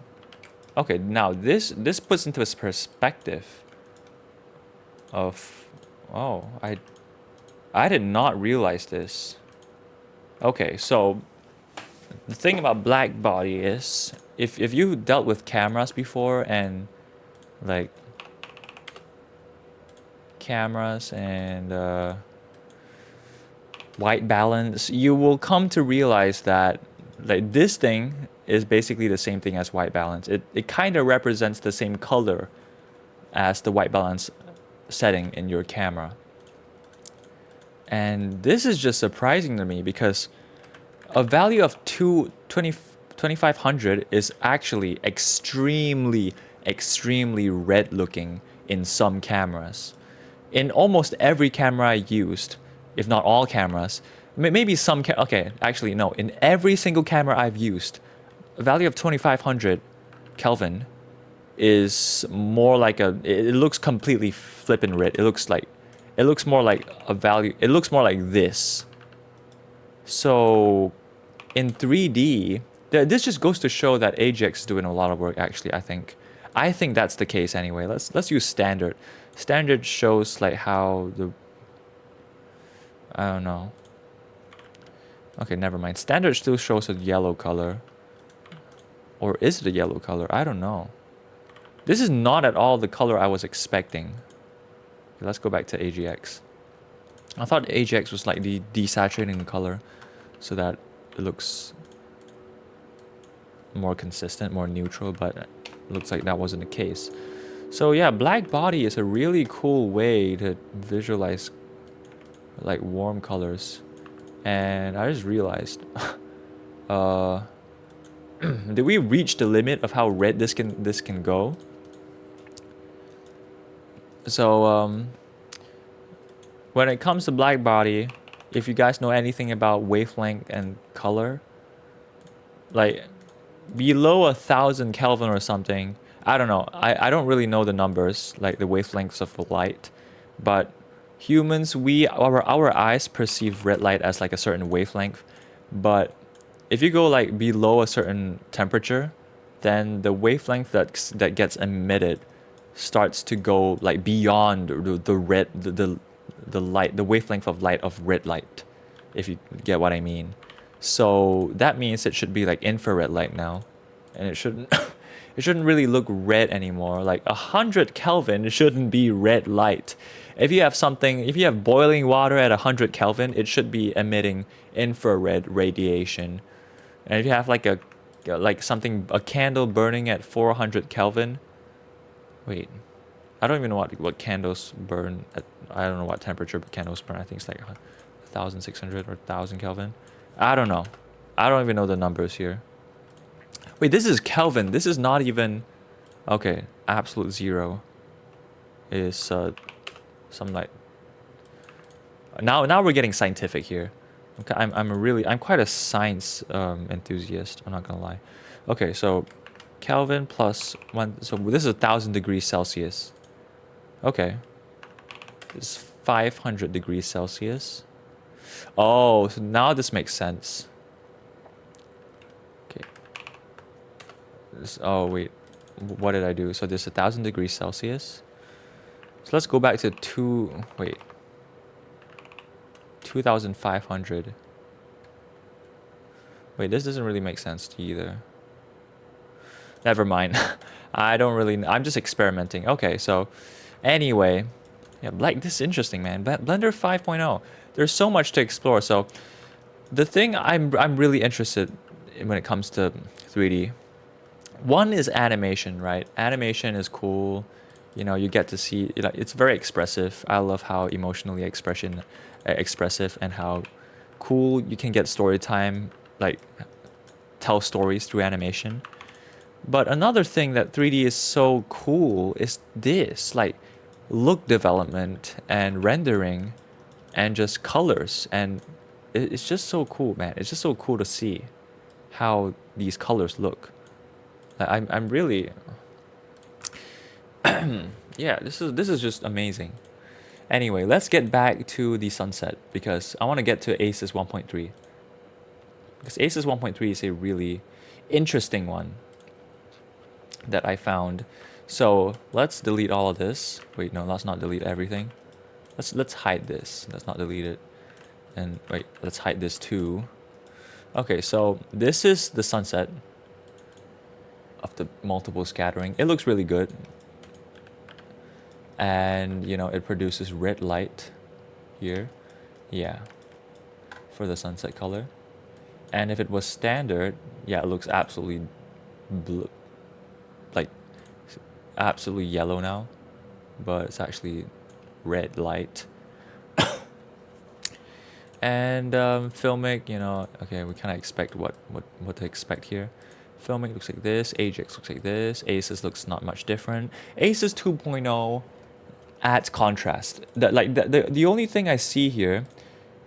okay, now this puts into a perspective of, oh, I did not realize this. Okay, so the thing about black body is, if you dealt with cameras before, and like cameras and white balance, you will come to realize that like this thing is basically the same thing as white balance. It kind of represents the same color as the white balance setting in your camera. And this is just surprising to me because a value of 2500 is actually extremely red looking in some cameras. In almost every camera I used, if not all cameras, maybe some okay, actually no, in every single camera I've used, a value of 2500 Kelvin is more like it looks completely flippin' red. It looks more like a value, it looks more like this. So in 3D, this just goes to show that AGX is doing a lot of work actually, I think. I think that's the case anyway. Let's use standard. Standard shows like how the, I don't know. Okay, never mind. Standard still shows a yellow color. Or is it a yellow color? I don't know. This is not at all the color I was expecting. Let's go back to AGX. I thought AGX was like the desaturating color so that it looks more consistent, more neutral, but it looks like that wasn't the case. So yeah, black body is a really cool way to visualize like warm colors. And I just realized did we reach the limit of how red this can go? So when it comes to black body, if you guys know anything about wavelength and color, like below 1000 Kelvin or something, I don't know. I don't really know the numbers, like the wavelengths of light, but humans, our eyes perceive red light as like a certain wavelength, but if you go like below a certain temperature, then the wavelength that gets emitted starts to go like beyond the light, the wavelength of light of red light, if you get what I mean. So that means it should be like infrared light now, and it shouldn't it shouldn't really look red anymore. Like 100 Kelvin shouldn't be red light. If you have boiling water at 100 Kelvin, it should be emitting infrared radiation. And if you have like a candle burning at 400 Kelvin, wait, I don't even know what candles burn at. I don't know what temperature candles burn. I think it's like 1600 or 1000 Kelvin. I don't know. I don't even know the numbers here. Wait, this is Kelvin. This is not even... Okay, absolute zero is some like... Now we're getting scientific here. Okay, I'm quite a science enthusiast. I'm not gonna lie. Okay, so Kelvin plus 1. So this is 1000 degrees Celsius. Okay. It's 500 degrees Celsius. Oh, so now this makes sense. Okay. Oh, wait. What did I do? So this is 1000 degrees Celsius. So let's go back to 2500. Wait, this doesn't really make sense either. Never mind. I'm just experimenting. Okay, so anyway, yeah, this is interesting, man. Blender 5.0. There's so much to explore. So the thing I'm really interested in when it comes to 3D, one is animation, right? Animation is cool. You know, you get to see, it's very expressive. I love how emotionally expressive and how cool you can get story time, like tell stories through animation. But another thing that 3D is so cool is this, like look development and rendering and just colors, and it's just so cool, man. It's just so cool to see how these colors look. I'm really yeah, this is just amazing. Anyway, let's get back to the sunset because I want to get to ACES 1.3. Because ACES 1.3 is a really interesting one that I found. So let's delete all of this. Wait, no, let's not delete everything. Let's hide this. Let's not delete it. And wait, let's hide this too. Okay, so this is the sunset of the multiple scattering. It looks really good. and you know, it produces red light here, yeah, for the sunset color. And if it was standard, yeah, it looks absolutely blue, like absolutely yellow now, but it's actually red light. And Filmic, you know, okay, we kind of expect what to expect here. Filmic looks like this, Ajax looks like this, ACES looks not much different. ACES 2.0 adds contrast. The only thing I see here,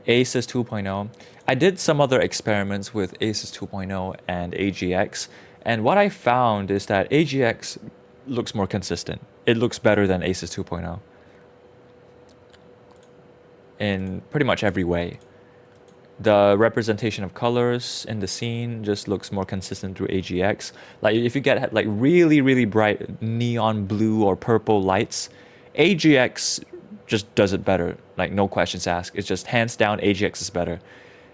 ACES 2.0, I did some other experiments with ACES 2.0 and AGX, and what I found is that AGX looks more consistent. It looks better than ACES 2.0 in pretty much every way. The representation of colors in the scene just looks more consistent through AGX. Like if you get like really bright neon blue or purple lights, AGX just does it better. Like no questions asked. It's just hands down AGX is better.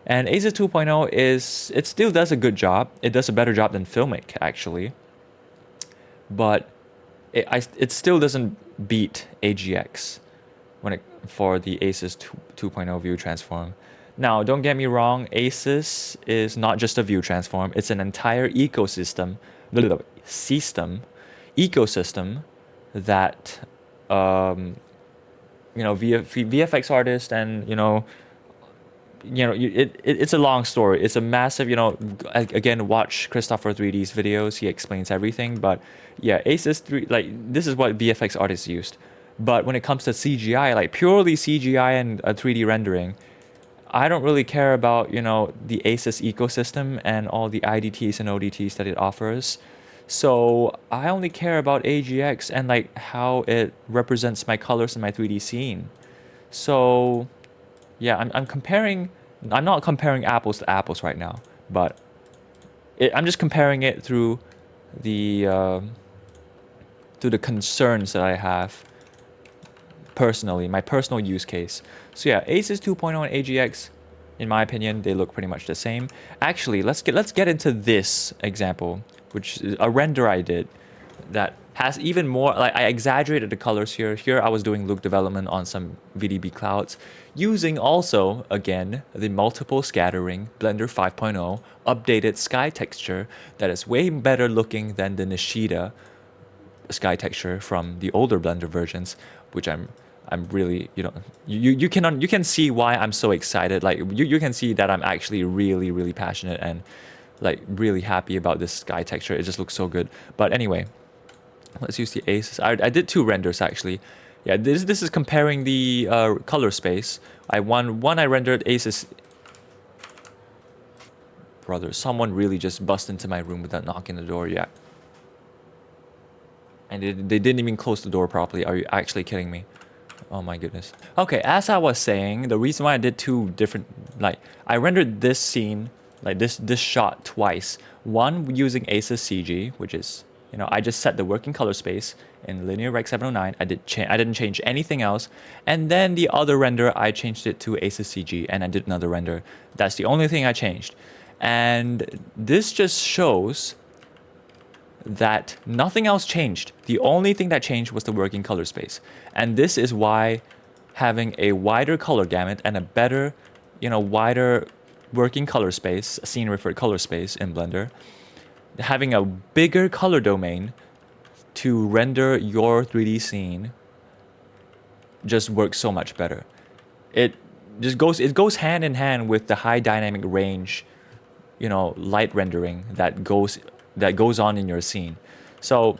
And ACES 2.0 is, it still does a good job. It does a better job than Filmic actually. But it still doesn't beat AGX for the ACES 2.0 view transform. Now, don't get me wrong, ACES is not just a view transform, it's an entire ecosystem that you know, VFX artists and it's a long story. It's a massive, again, watch Christopher 3D's videos. He explains everything. But yeah, ACES 3, like, this is what VFX artists used. But when it comes to CGI, like purely CGI and 3D rendering, I don't really care about, the ACES ecosystem and all the IDTs and ODTs that it offers. So I only care about AGX and like how it represents my colors in my 3D scene. So yeah, I'm not comparing apples to apples right now, but I'm just comparing it through the concerns that I have personally, my personal use case. So yeah, ACES 2.0 and AGX, in my opinion, they look pretty much the same. Actually, let's get into this example, which is a render I did that has even more, like I exaggerated the colors here. Here I was doing look development on some VDB clouds using also, again, the multiple scattering Blender 5.0 updated sky texture that is way better looking than the Nishida sky texture from the older Blender versions, which I'm really, you can see why I'm so excited. Like you can see that I'm actually really passionate and like really happy about this sky texture. It just looks so good. But anyway, let's use the ACES. I did two renders actually. Yeah, this is comparing the color space. I rendered ACES. Brother, someone really just bust into my room without knocking the door yet. And they didn't even close the door properly. Are you actually kidding me? Oh my goodness. Okay, as I was saying, the reason why I did two different, like, I rendered this scene, like this shot twice. One using ACES CG, which is, I just set the working color space in Linear Rec 709. I didn't change anything else. And then the other render, I changed it to ACES CG, and I did another render. That's the only thing I changed. And this just shows that nothing else changed. The only thing that changed was the working color space. And this is why having a wider color gamut and a better, wider working color space, scene referred color space in Blender, having a bigger color domain to render your 3D scene just works so much better. It goes hand in hand with the high dynamic range, light rendering that goes on in your scene. So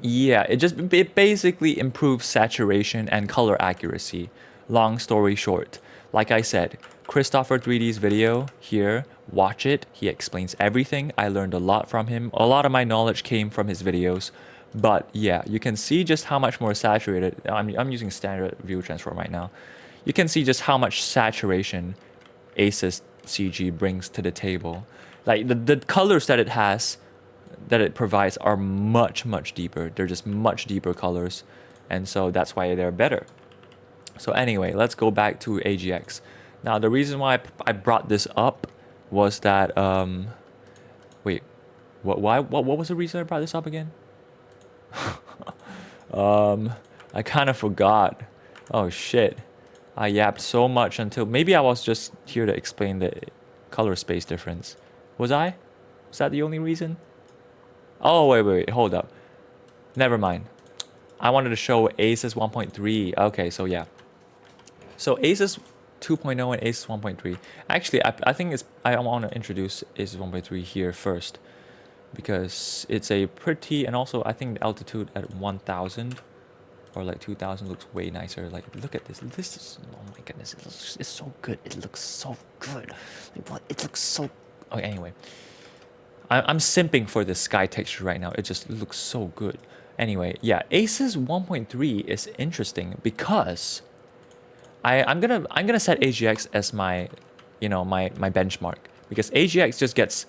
yeah, it basically improves saturation and color accuracy. Long story short, like I said, Christopher 3D's video here, watch it. He explains everything. I learned a lot from him. A lot of my knowledge came from his videos. But yeah, you can see just how much more saturated, I'm using standard view transform right now. You can see just how much saturation ACES CG brings to the table. Like the colors that it provides are much deeper. They're just much deeper colors, and so that's why they're better. So anyway, let's go back to AGX. Now the reason why I brought this up was that wait, what was the reason I brought this up again? I I kind of forgot. Oh shit. I yapped so much until maybe I was just here to explain the color space difference. Was I? Was that the only reason? Oh, wait, hold up. Never mind. I wanted to show ACES 1.3. Okay, so yeah. So ACES 2.0 and ACES 1.3. Actually, I think I want to introduce ACES 1.3 here first because it's a pretty, and also I think the altitude at 1000 or like 2000 looks way nicer. Like, look at this. This is, oh my goodness, it's so good. It looks so good. Like, what? It looks so. Okay, anyway, I'm simping for this sky texture right now. It just looks so good. Anyway, yeah, ACES 1.3 is interesting because I'm gonna set AGX as my, my benchmark, because AGX just gets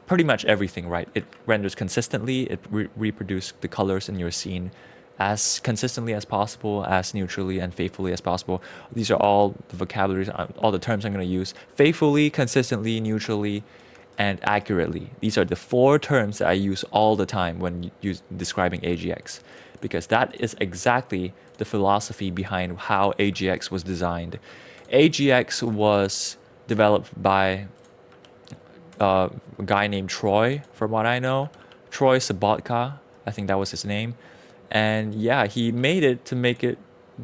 pretty much everything right. It renders consistently. It reproduces the colors in your scene as consistently as possible, as neutrally and faithfully as possible. These are all the vocabularies, all the terms I'm going to use. Faithfully, consistently, neutrally, and accurately. These are the 4 terms that I use all the time when describing AGX, because that is exactly the philosophy behind how AGX was designed. AGX was developed by a guy named Troy, from what I know. Troy Sabotka, I think that was his name. And yeah, he made it to make it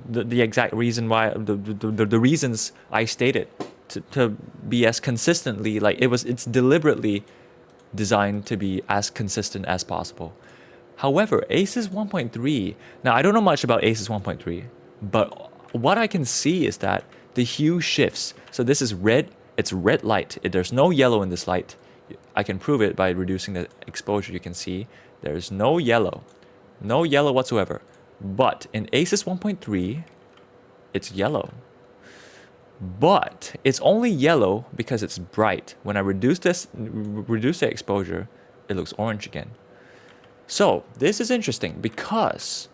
the exact reason why, the reasons I stated, to be as consistently, like it's deliberately designed to be as consistent as possible. However, ACES 1.3, now I don't know much about ACES 1.3, but what I can see is that the hue shifts. So this is red, it's red light. There's no yellow in this light. I can prove it by reducing the exposure. You can see there's no yellow. No yellow whatsoever. But in ACES 1.3, it's yellow. But it's only yellow because it's bright. When I reduce the exposure, it looks orange again. So this is interesting because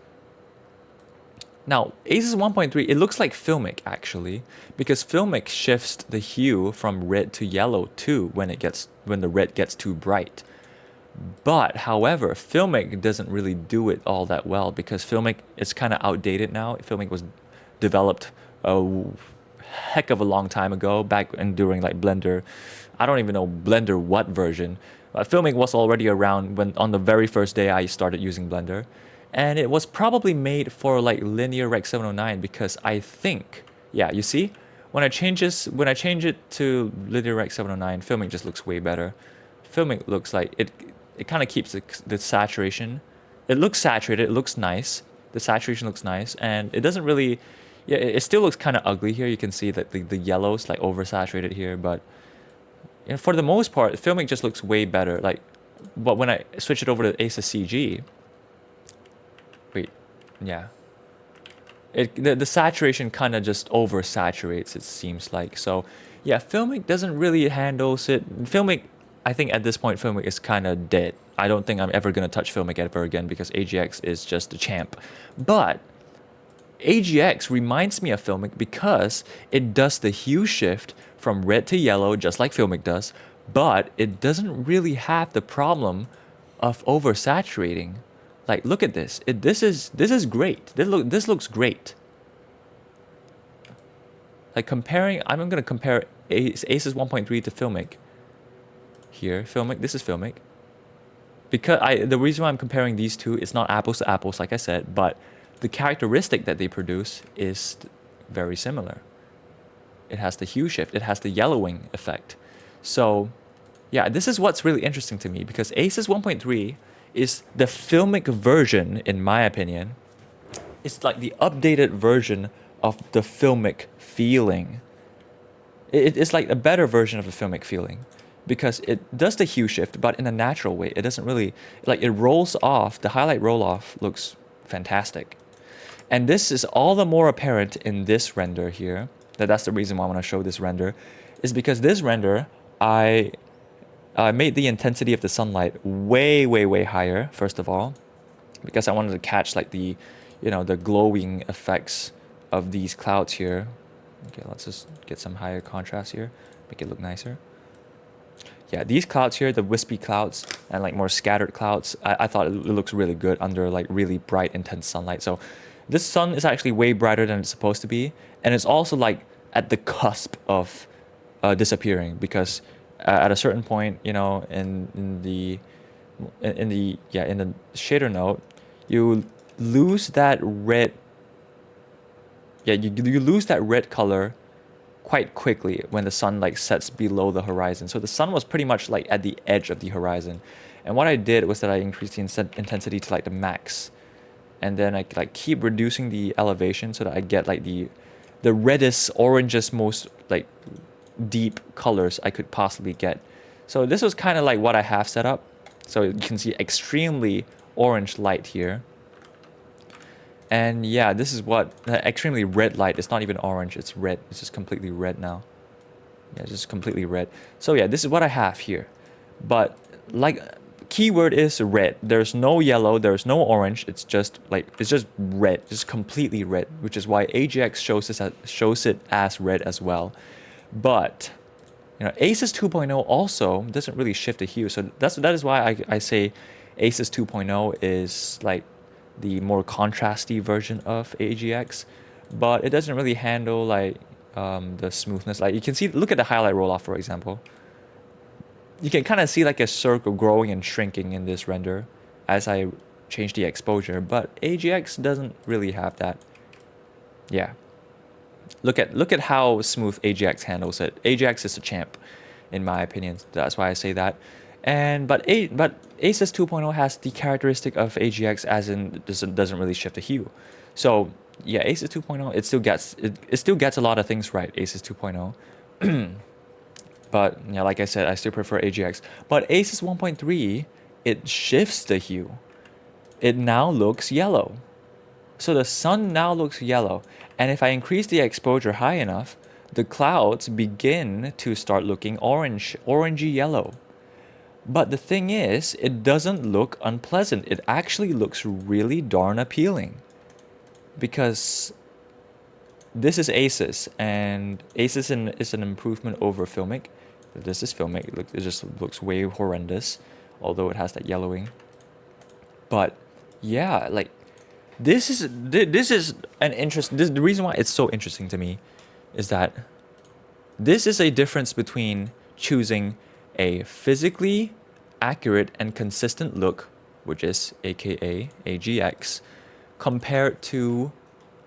now ACES 1.3, it looks like Filmic actually, because Filmic shifts the hue from red to yellow too when the red gets too bright. But however, Filmic doesn't really do it all that well, because Filmic is kind of outdated now. Filmic was developed a heck of a long time ago, back and during like Blender. I don't even know Blender what version. Filmic was already around when on the very first day I started using Blender, and it was probably made for like Linear Rec 709, because I think, yeah, you see, when I change it to Linear Rec 709, Filmic just looks way better. Filmic looks like it kind of keeps the saturation. It looks saturated. It looks nice. The saturation looks nice, and it doesn't really. Yeah, it still looks kind of ugly here. You can see that the yellow's like oversaturated here, but for the most part, Filmic just looks way better. Like, but when I switch it over to ACES CG, wait, yeah, the saturation kind of just oversaturates. It seems like. So, yeah, Filmic doesn't really handles it. Filmic, I think at this point, Filmic is kind of dead. I don't think I'm ever going to touch Filmic ever again, because AGX is just the champ. But AGX reminds me of Filmic because it does the hue shift from red to yellow just like Filmic does, but it doesn't really have the problem of oversaturating. Like, look at this. This is great. This looks great. Like, comparing, I'm going to compare ACES 1.3 to Filmic. Here, Filmic, this is Filmic. Because the reason why I'm comparing these two, it's not apples to apples, like I said, but the characteristic that they produce is very similar. It has the hue shift. It has the yellowing effect. So, yeah, this is what's really interesting to me, because ACES 1.3 is the Filmic version, in my opinion. It's like the updated version of the Filmic feeling. It's like a better version of the Filmic feeling, because it does the hue shift, but in a natural way. It doesn't really, like, it rolls off. The highlight roll off looks fantastic. And this is all the more apparent in this render here. That's the reason why I want to show this render, is because this render, I made the intensity of the sunlight way, way, way higher, first of all, because I wanted to catch like the glowing effects of these clouds here. Okay, let's just get some higher contrast here, make it look nicer. Yeah, these clouds here, the wispy clouds and like more scattered clouds, I thought it looks really good under like really bright, intense sunlight. So This sun is actually way brighter than it's supposed to be, and it's also like at the cusp of disappearing because at a certain point, you know, in the shader node, you lose that red. Yeah, you lose that red color quite quickly when the sun like sets below the horizon. So the sun was pretty much like at the edge of the horizon, and what I did was that I increased the intensity to like the max, and then I like keep reducing the elevation so that I get like the reddest, orangest, most like deep colors I could possibly get. So this was kind of like what I have set up. So you can see extremely orange light here. And yeah, this is what extremely red light. It's not even orange, it's red. It's just completely red now. Yeah, it's just completely red. So yeah, this is what I have here. But like keyword is red. There's no yellow, there's no orange. It's just like it's just red, just completely red, which is why AGX shows it as red as well. But you know, ACES 2.0 also doesn't really shift the hue. So that is why I say ACES 2.0 is like the more contrasty version of AGX, but it doesn't really handle like the smoothness. Like you can see, look at the highlight roll off, for example. You can kind of see like a circle growing and shrinking in this render as I change the exposure, but AGX doesn't really have that. Yeah. Look at how smooth AGX handles it. AGX is a champ, in my opinion. That's why I say that. And but ACES 2.0 has the characteristic of AGX, as in doesn't really shift the hue. So yeah, ACES 2.0 it still gets a lot of things right. ACES 2.0. But yeah, like I said, I still prefer AGX. But ACES 1.3, it shifts the hue. It now looks yellow. So the sun now looks yellow, and if I increase the exposure high enough, the clouds begin to start looking orangey yellow. But the thing is, it doesn't look unpleasant. It actually looks really darn appealing. Because this is ACES, and ACES is an improvement over Filmic. This is Filmic. It just looks way horrendous, although it has that yellowing. But yeah, like this is an interest. The reason why it's so interesting to me is that this is a difference between choosing a physically accurate and consistent look, which is aka AGX, compared to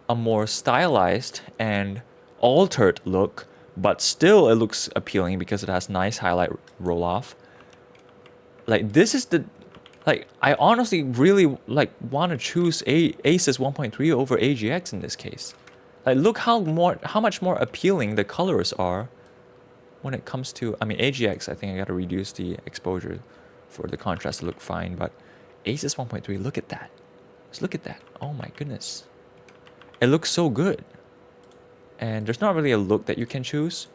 a more stylized and altered look, but still it looks appealing because it has nice highlight roll off. Like this is the like I honestly really like want to choose ACES 1.3 over AGX in this case. Like look how much more appealing the colors are when it comes to, I mean, AGX, I think I got to reduce the exposure for the contrast to look fine, but ACES 1.3, look at that. Just look at that. Oh my goodness. It looks so good. And there's not really a look that you can choose.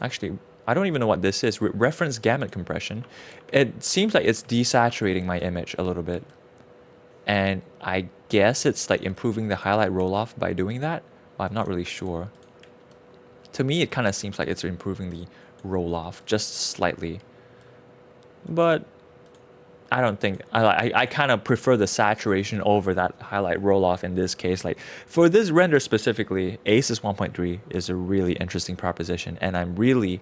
Actually, I don't even know what this is. Reference gamut compression. It seems like it's desaturating my image a little bit. And I guess it's like improving the highlight roll-off by doing that. I'm not really sure. To me, it kind of seems like it's improving the roll-off just slightly. But I don't think, I kind of prefer the saturation over that highlight roll-off in this case. Like for this render specifically, ACES 1.3 is a really interesting proposition. And I'm really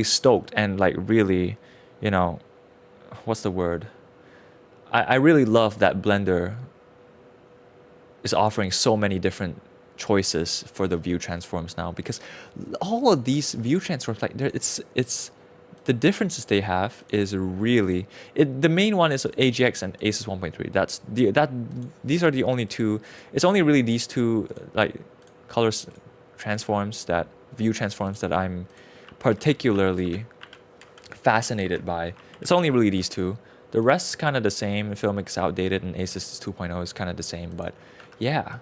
stoked and like really, you know, what's the word? I really love that Blender is offering so many different choices for the view transforms now, because all of these view transforms, like it's the differences they have is really the main one is AGX and ACES 1.3. These are the only two. It's only really these two like colors transforms, that view transforms, that I'm particularly fascinated by. It's only really these two. The rest is kind of the same. Filmic is outdated and ACES 2.0 is kind of the same. But yeah,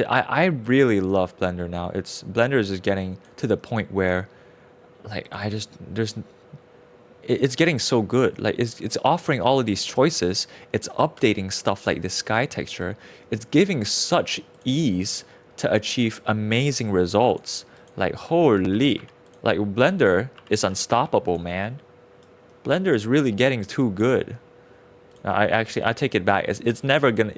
I really love Blender now. Blender is just getting to the point where like it's getting so good. Like it's offering all of these choices. It's updating stuff like the sky texture. It's giving such ease to achieve amazing results. Like holy, like Blender is unstoppable, man. Blender is really getting too good. I take it back. It's never gonna.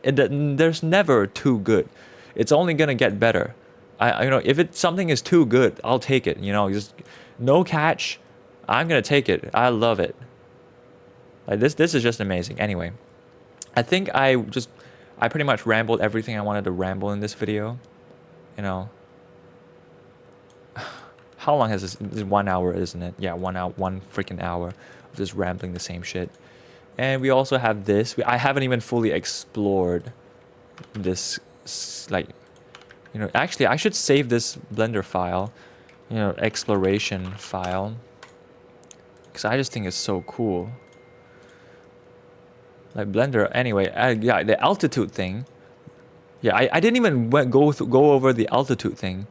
There's never too good. It's only gonna get better. If something is too good, I'll take it. Just no catch. I'm gonna take it. I love it. Like this is just amazing. Anyway, I think I pretty much rambled everything I wanted to ramble in this video. How long has this? This is 1 hour, isn't it? Yeah, 1 hour, 1 freaking hour of just rambling the same shit. And we also have this. I haven't even fully explored this. Actually, I should save this Blender file, exploration file, because I just think it's so cool. Like Blender. Anyway, yeah, the altitude thing. Yeah, I didn't even go over the altitude thing.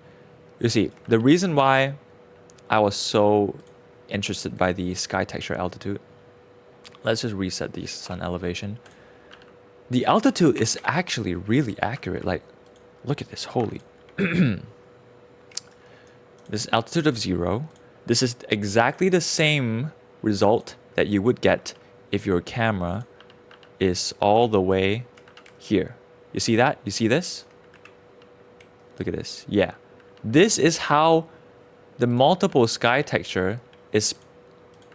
You see, the reason why I was so interested by the sky texture altitude. Let's just reset the sun elevation. The altitude is actually really accurate. Like, look at this. Holy. This is altitude of 0. This is exactly the same result that you would get if your camera is all the way here. You see that? You see this? Look at this. Yeah. This is how the multiple sky texture is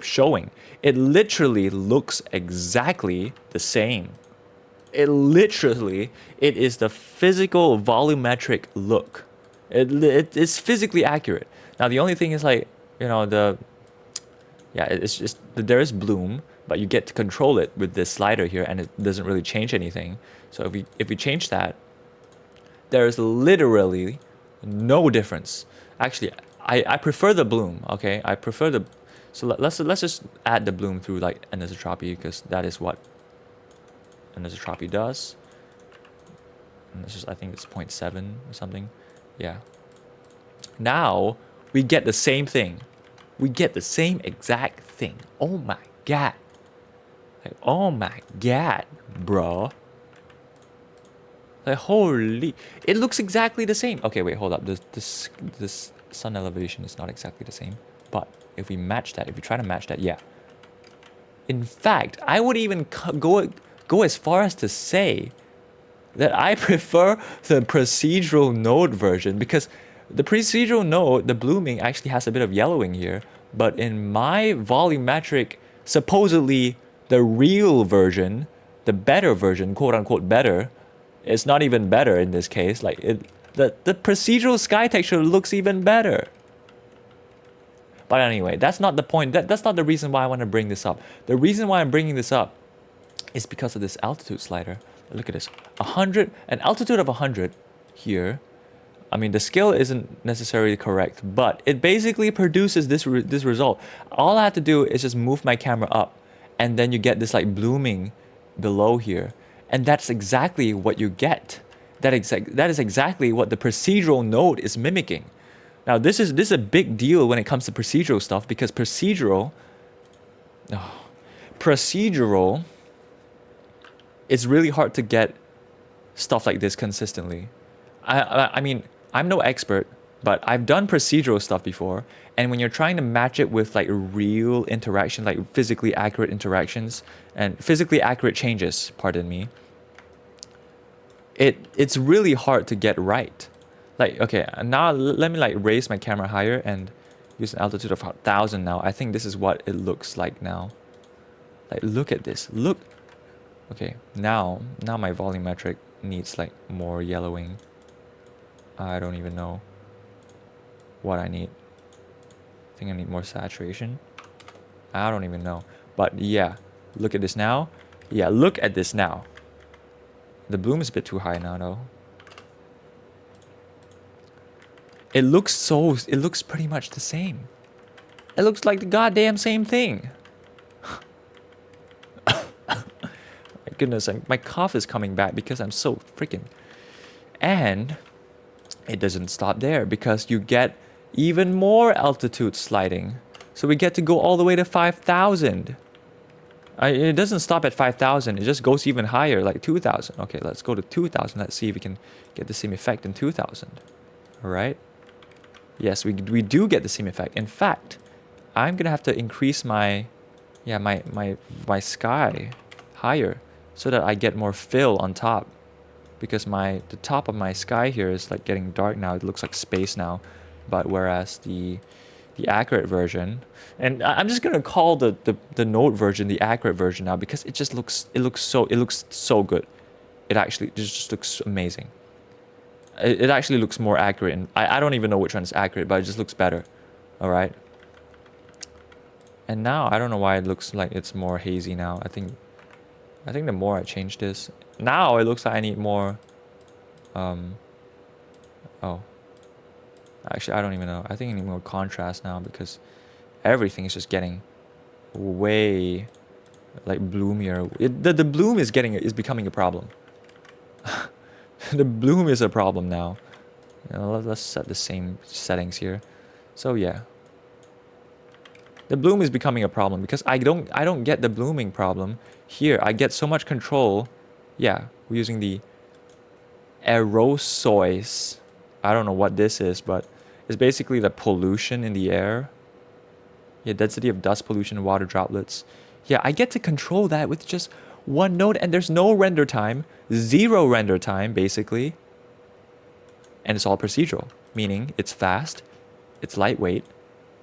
showing. It literally looks exactly the same. It is the physical volumetric look. It's physically accurate. Now the only thing is it's just there is bloom, but you get to control it with this slider here, and it doesn't really change anything. So if we change that, there is literally no difference. Actually, I prefer the bloom. Okay, I prefer the. So let's just add the bloom through like anisotropy, because that is what anisotropy does. And I think it's 0.7 or something. Yeah. Now we get the same thing. We get the same exact thing. Oh my god. Like, oh my god, bro. Like, holy, it looks exactly the same. Okay, wait, hold up. This sun elevation is not exactly the same. But if we match that, if we try to match that, yeah. In fact, I would even go as far as to say that I prefer the procedural node version, because the procedural node, the blooming actually has a bit of yellowing here. But in my volumetric, supposedly the real version, the better version, quote unquote better, it's not even better in this case. Like the procedural sky texture looks even better. But anyway, that's not the point. That's not the reason why I want to bring this up. The reason why I'm bringing this up is because of this altitude slider. Look at this, 100, an altitude of 100 here. I mean, the scale isn't necessarily correct, but it basically produces this result. All I have to do is just move my camera up, and then you get this like blooming below here. And that's exactly what you get. That is exactly what the procedural node is mimicking. Now, this is a big deal when it comes to procedural stuff, because procedural it's really hard to get stuff like this consistently. I mean, I'm no expert, but I've done procedural stuff before, and when you're trying to match it with like real interaction, like physically accurate interactions and physically accurate changes, pardon me, it's really hard to get right. Like, okay, now let me like raise my camera higher and use an altitude of 1,000 now. I think this is what it looks like now. Like, look at this. Look. Okay, now my volumetric needs like more yellowing. I don't even know what I need. I think I need more saturation. I don't even know. But yeah, look at this now. Yeah, look at this now. The bloom is a bit too high now though. It looks pretty much the same. It looks like the goddamn same thing. My goodness, my cough is coming back because I'm so freaking... And it doesn't stop there, because you get even more altitude sliding. So we get to go all the way to 5,000. It doesn't stop at 5,000. It just goes even higher, like 2,000. Okay, let's go to 2,000. Let's see if we can get the same effect in 2,000. All right. Yes, we do get the same effect. In fact, I'm gonna have to increase my sky higher so that I get more fill on top. Because the top of my sky here is like getting dark now. It looks like space now. But whereas the accurate version, and I'm just gonna call the Note version the accurate version now because it just looks so good. It actually just looks amazing. It actually looks more accurate, and I don't even know which one is accurate, but it just looks better. All right. And now I don't know why it looks like it's more hazy now. I think the more I change this, now it looks like I need more. Oh, actually I don't even know. I think I need more contrast now because everything is just getting way like bloomier. The bloom is becoming a problem. The bloom is a problem now. You know, let's set the same settings here. So yeah, the bloom is becoming a problem because I don't get the blooming problem here. I get so much control. Yeah, we're using the aerosols. I don't know what this is, but it's basically the pollution in the air. Yeah, density of dust pollution and water droplets. Yeah, I get to control that with just one node, and there's no render time, 0 render time basically, and it's all procedural, meaning it's fast, it's lightweight,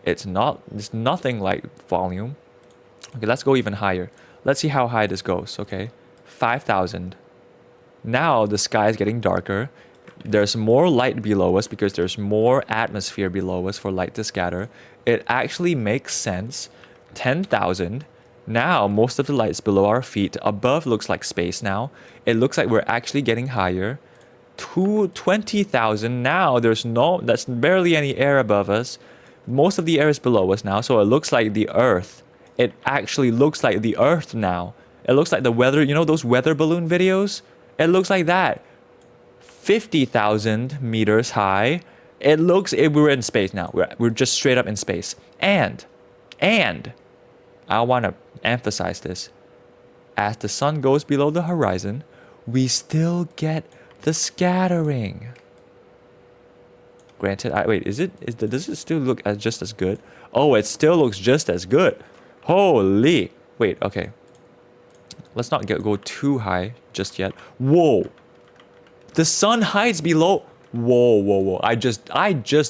it's nothing like volume. Okay, let's go even higher. Let's see how high this goes. Okay, 5,000. Now the sky is getting darker. There's more light below us because there's more atmosphere below us for light to scatter. It actually makes sense. 10,000. Now most of the light's below our feet. Above looks like space now. It looks like we're actually getting higher. 20,000. Now that's barely any air above us. Most of the air is below us now, so it looks like the Earth. It actually looks like the Earth now. It looks like the weather, you know those weather balloon videos? It looks like that. 50,000 meters high. It looks we're in space now. We're just straight up in space. And I want to emphasize this. As the sun goes below the horizon, we still get the scattering. Granted, does it still look just as good? Oh, it still looks just as good. Holy. Wait, okay. Let's not go too high just yet. Whoa. The sun hides below. Whoa. I just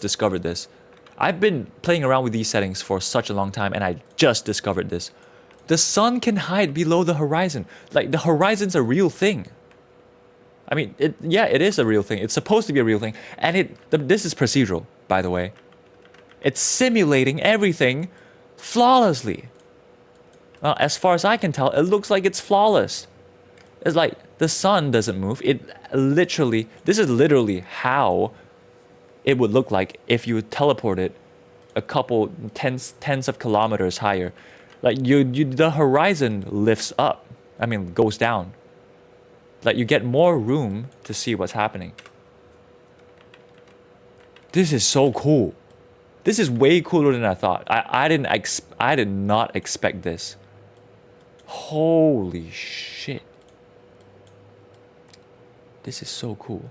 discovered this. I've been playing around with these settings for such a long time, and I just discovered this. The sun can hide below the horizon. Like, the horizon's a real thing. I mean, it is a real thing. It's supposed to be a real thing. And this is procedural, by the way. It's simulating everything flawlessly. Well, as far as I can tell, it looks like it's flawless. It's like the sun doesn't move. This is literally how it would look like if you teleport it a couple tens of kilometers higher. Like the horizon lifts up. I mean, goes down. Like you get more room to see what's happening. This is so cool. This is way cooler than I thought. I did not expect this. Holy shit. This is so cool.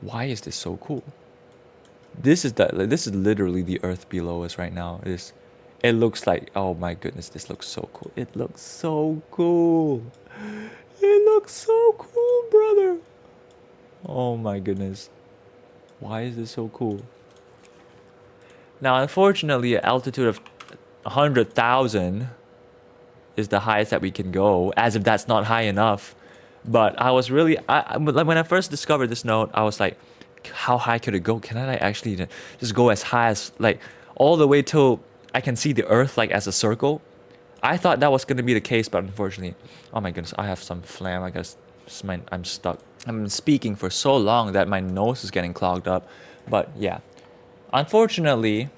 Why is this so cool? This is literally the Earth below us right now. It looks like, oh my goodness, this looks so cool. It looks so cool. It looks so cool, brother. Oh my goodness. Why is this so cool? Now, unfortunately, an altitude of 100,000 is the highest that we can go, as if that's not high enough. But I was really, when I first discovered this note, I was like, how high could it go? Can I actually just go as high as, like, all the way till I can see the Earth, like, as a circle? I thought that was going to be the case, but unfortunately, oh my goodness, I have some phlegm. I guess I'm stuck. I'm speaking for so long that my nose is getting clogged up. But yeah, unfortunately,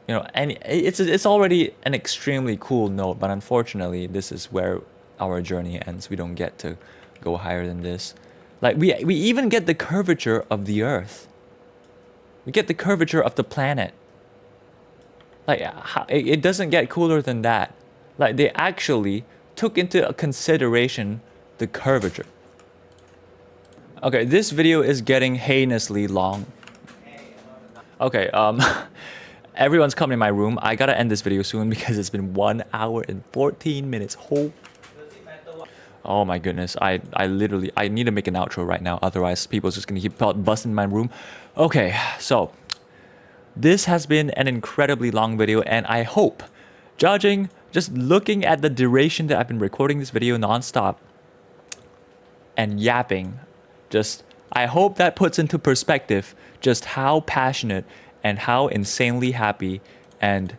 you know, and it's already an extremely cool note, but unfortunately, this is where our journey ends. We don't get to go higher than this. Like we even get the curvature of the Earth. We get the curvature of the planet. Like it doesn't get cooler than that. Like they actually took into consideration the curvature. Okay, this video is getting heinously long. Okay, everyone's coming in my room. I gotta end this video soon because it's been 1 hour and 14 minutes. Oh my goodness. I literally, I need to make an outro right now. Otherwise, people's just gonna keep busting my room. Okay, so this has been an incredibly long video, and I hope, judging, just looking at the duration that I've been recording this video nonstop and yapping, just, I hope that puts into perspective just how passionate and how insanely happy and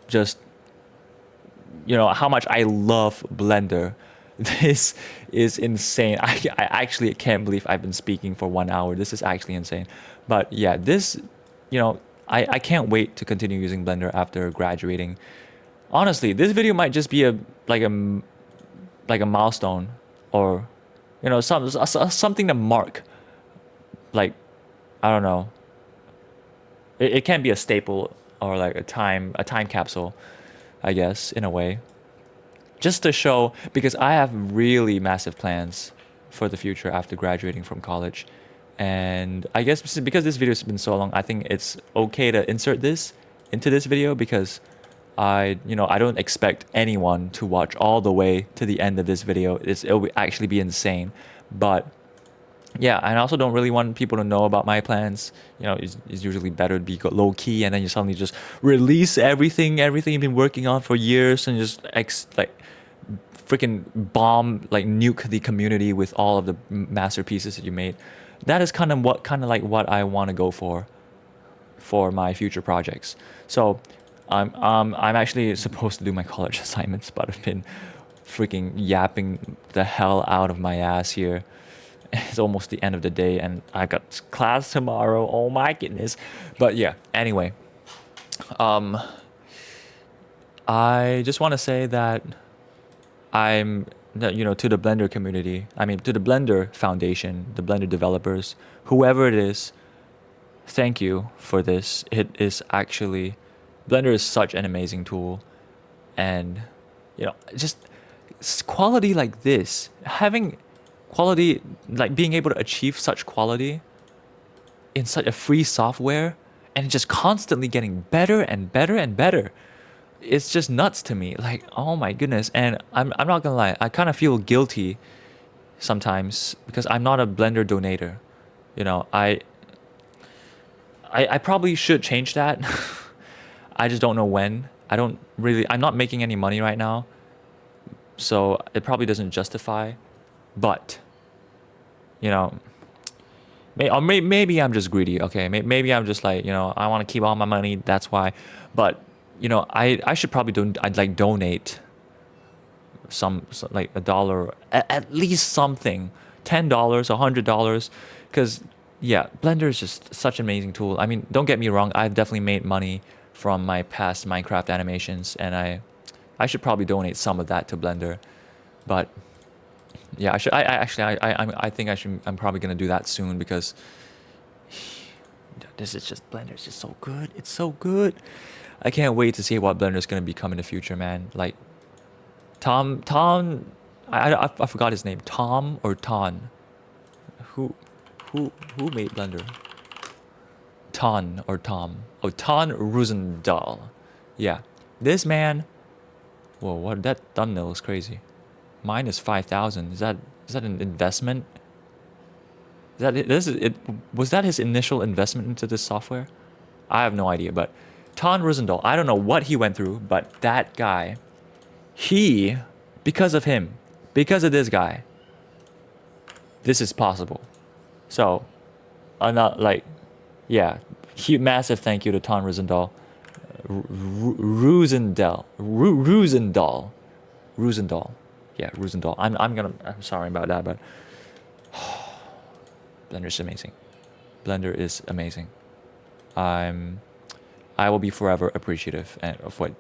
just, you know, how much I love Blender. This is insane. I actually can't believe I've been speaking for 1 hour. This is actually insane. But yeah, this, you know, I can't wait to continue using Blender after graduating. Honestly, this video might just be a like a milestone, or you know, something to mark. Like, I don't know. It can be a staple or like a time capsule, I guess, in a way. Just to show, because I have really massive plans for the future after graduating from college. And I guess because this video has been so long, I think it's okay to insert this into this video, because you know, I don't expect anyone to watch all the way to the end of this video. It'll actually be insane. But yeah, and I also don't really want people to know about my plans. You know, it's usually better to be low key, and then you suddenly just release everything you've been working on for years, and just like freaking bomb, like nuke the community with all of the masterpieces that you made. That is kind of what I want to go for my future projects. So I'm actually supposed to do my college assignments, but I've been freaking yapping the hell out of my ass here. It's almost the end of the day, and I got class tomorrow. Oh my goodness. But yeah, anyway, I just want to say that you know, to the Blender community, I mean, to the Blender Foundation, the Blender developers, whoever it is, thank you for this. It is actually, Blender is such an amazing tool, and you know, just quality like this, having quality, like being able to achieve such quality in such a free software, and just constantly getting better and better and better. It's just nuts to me. Like, oh my goodness. And I'm not gonna lie, I kind of feel guilty sometimes because I'm not a Blender donator. You know, I probably should change that. I just don't know when. I'm not making any money right now, so it probably doesn't justify. But you know, maybe I'm just greedy. Okay, maybe I'm just like, you know, I want to keep all my money. That's why. But you know, I should probably I'd like donate some like $1, at least something, $10, $100, because yeah, Blender is just such an amazing tool. I mean, don't get me wrong, I've definitely made money from my past Minecraft animations, and I should probably donate some of that to Blender. But yeah, I think I'm probably gonna do that soon, because this is just, Blender is just so good. It's so good. I can't wait to see what Blender is gonna become in the future, man. Like Tom, I forgot his name. Tom or Ton? Who made Blender? Ton or Tom? Oh, Ton Roosendahl. Yeah, this man. Whoa, what, that thumbnail is crazy. Mine is 5,000. Is that an investment? Was that his initial investment into this software? I have no idea, but Ton Roosendahl, I don't know what he went through, but that guy, because of him, because of this guy, this is possible. So, I'm not like, yeah, massive thank you to Ton Roosendahl. Roosendahl. Yeah, Roosendahl. I'm sorry about that, but Blender is amazing. Blender is amazing. I will be forever appreciative of what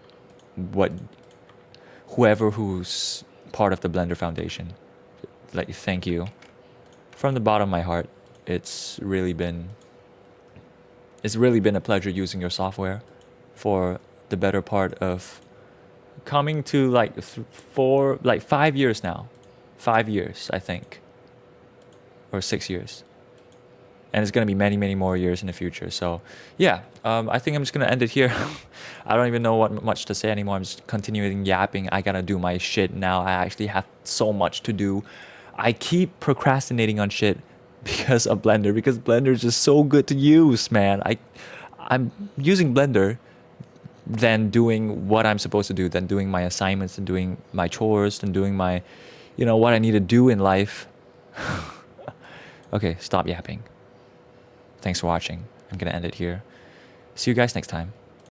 whoever who's part of the Blender Foundation. Like, thank you from the bottom of my heart. It's really been a pleasure using your software for the better part of coming to like 5 years now. 5 years, I think, or 6 years. and it's gonna be many, many more years in the future. So, yeah, I think I'm just gonna end it here. I don't even know what much to say anymore. I'm just continuing yapping. I gotta do my shit now. I actually have so much to do. I keep procrastinating on shit because of Blender, because Blender is just so good to use, man. I'm using Blender than doing what I'm supposed to do, than doing my assignments and doing my chores and doing my, what I need to do in life. Okay, stop yapping. Thanks for watching. I'm gonna end it here. See you guys next time.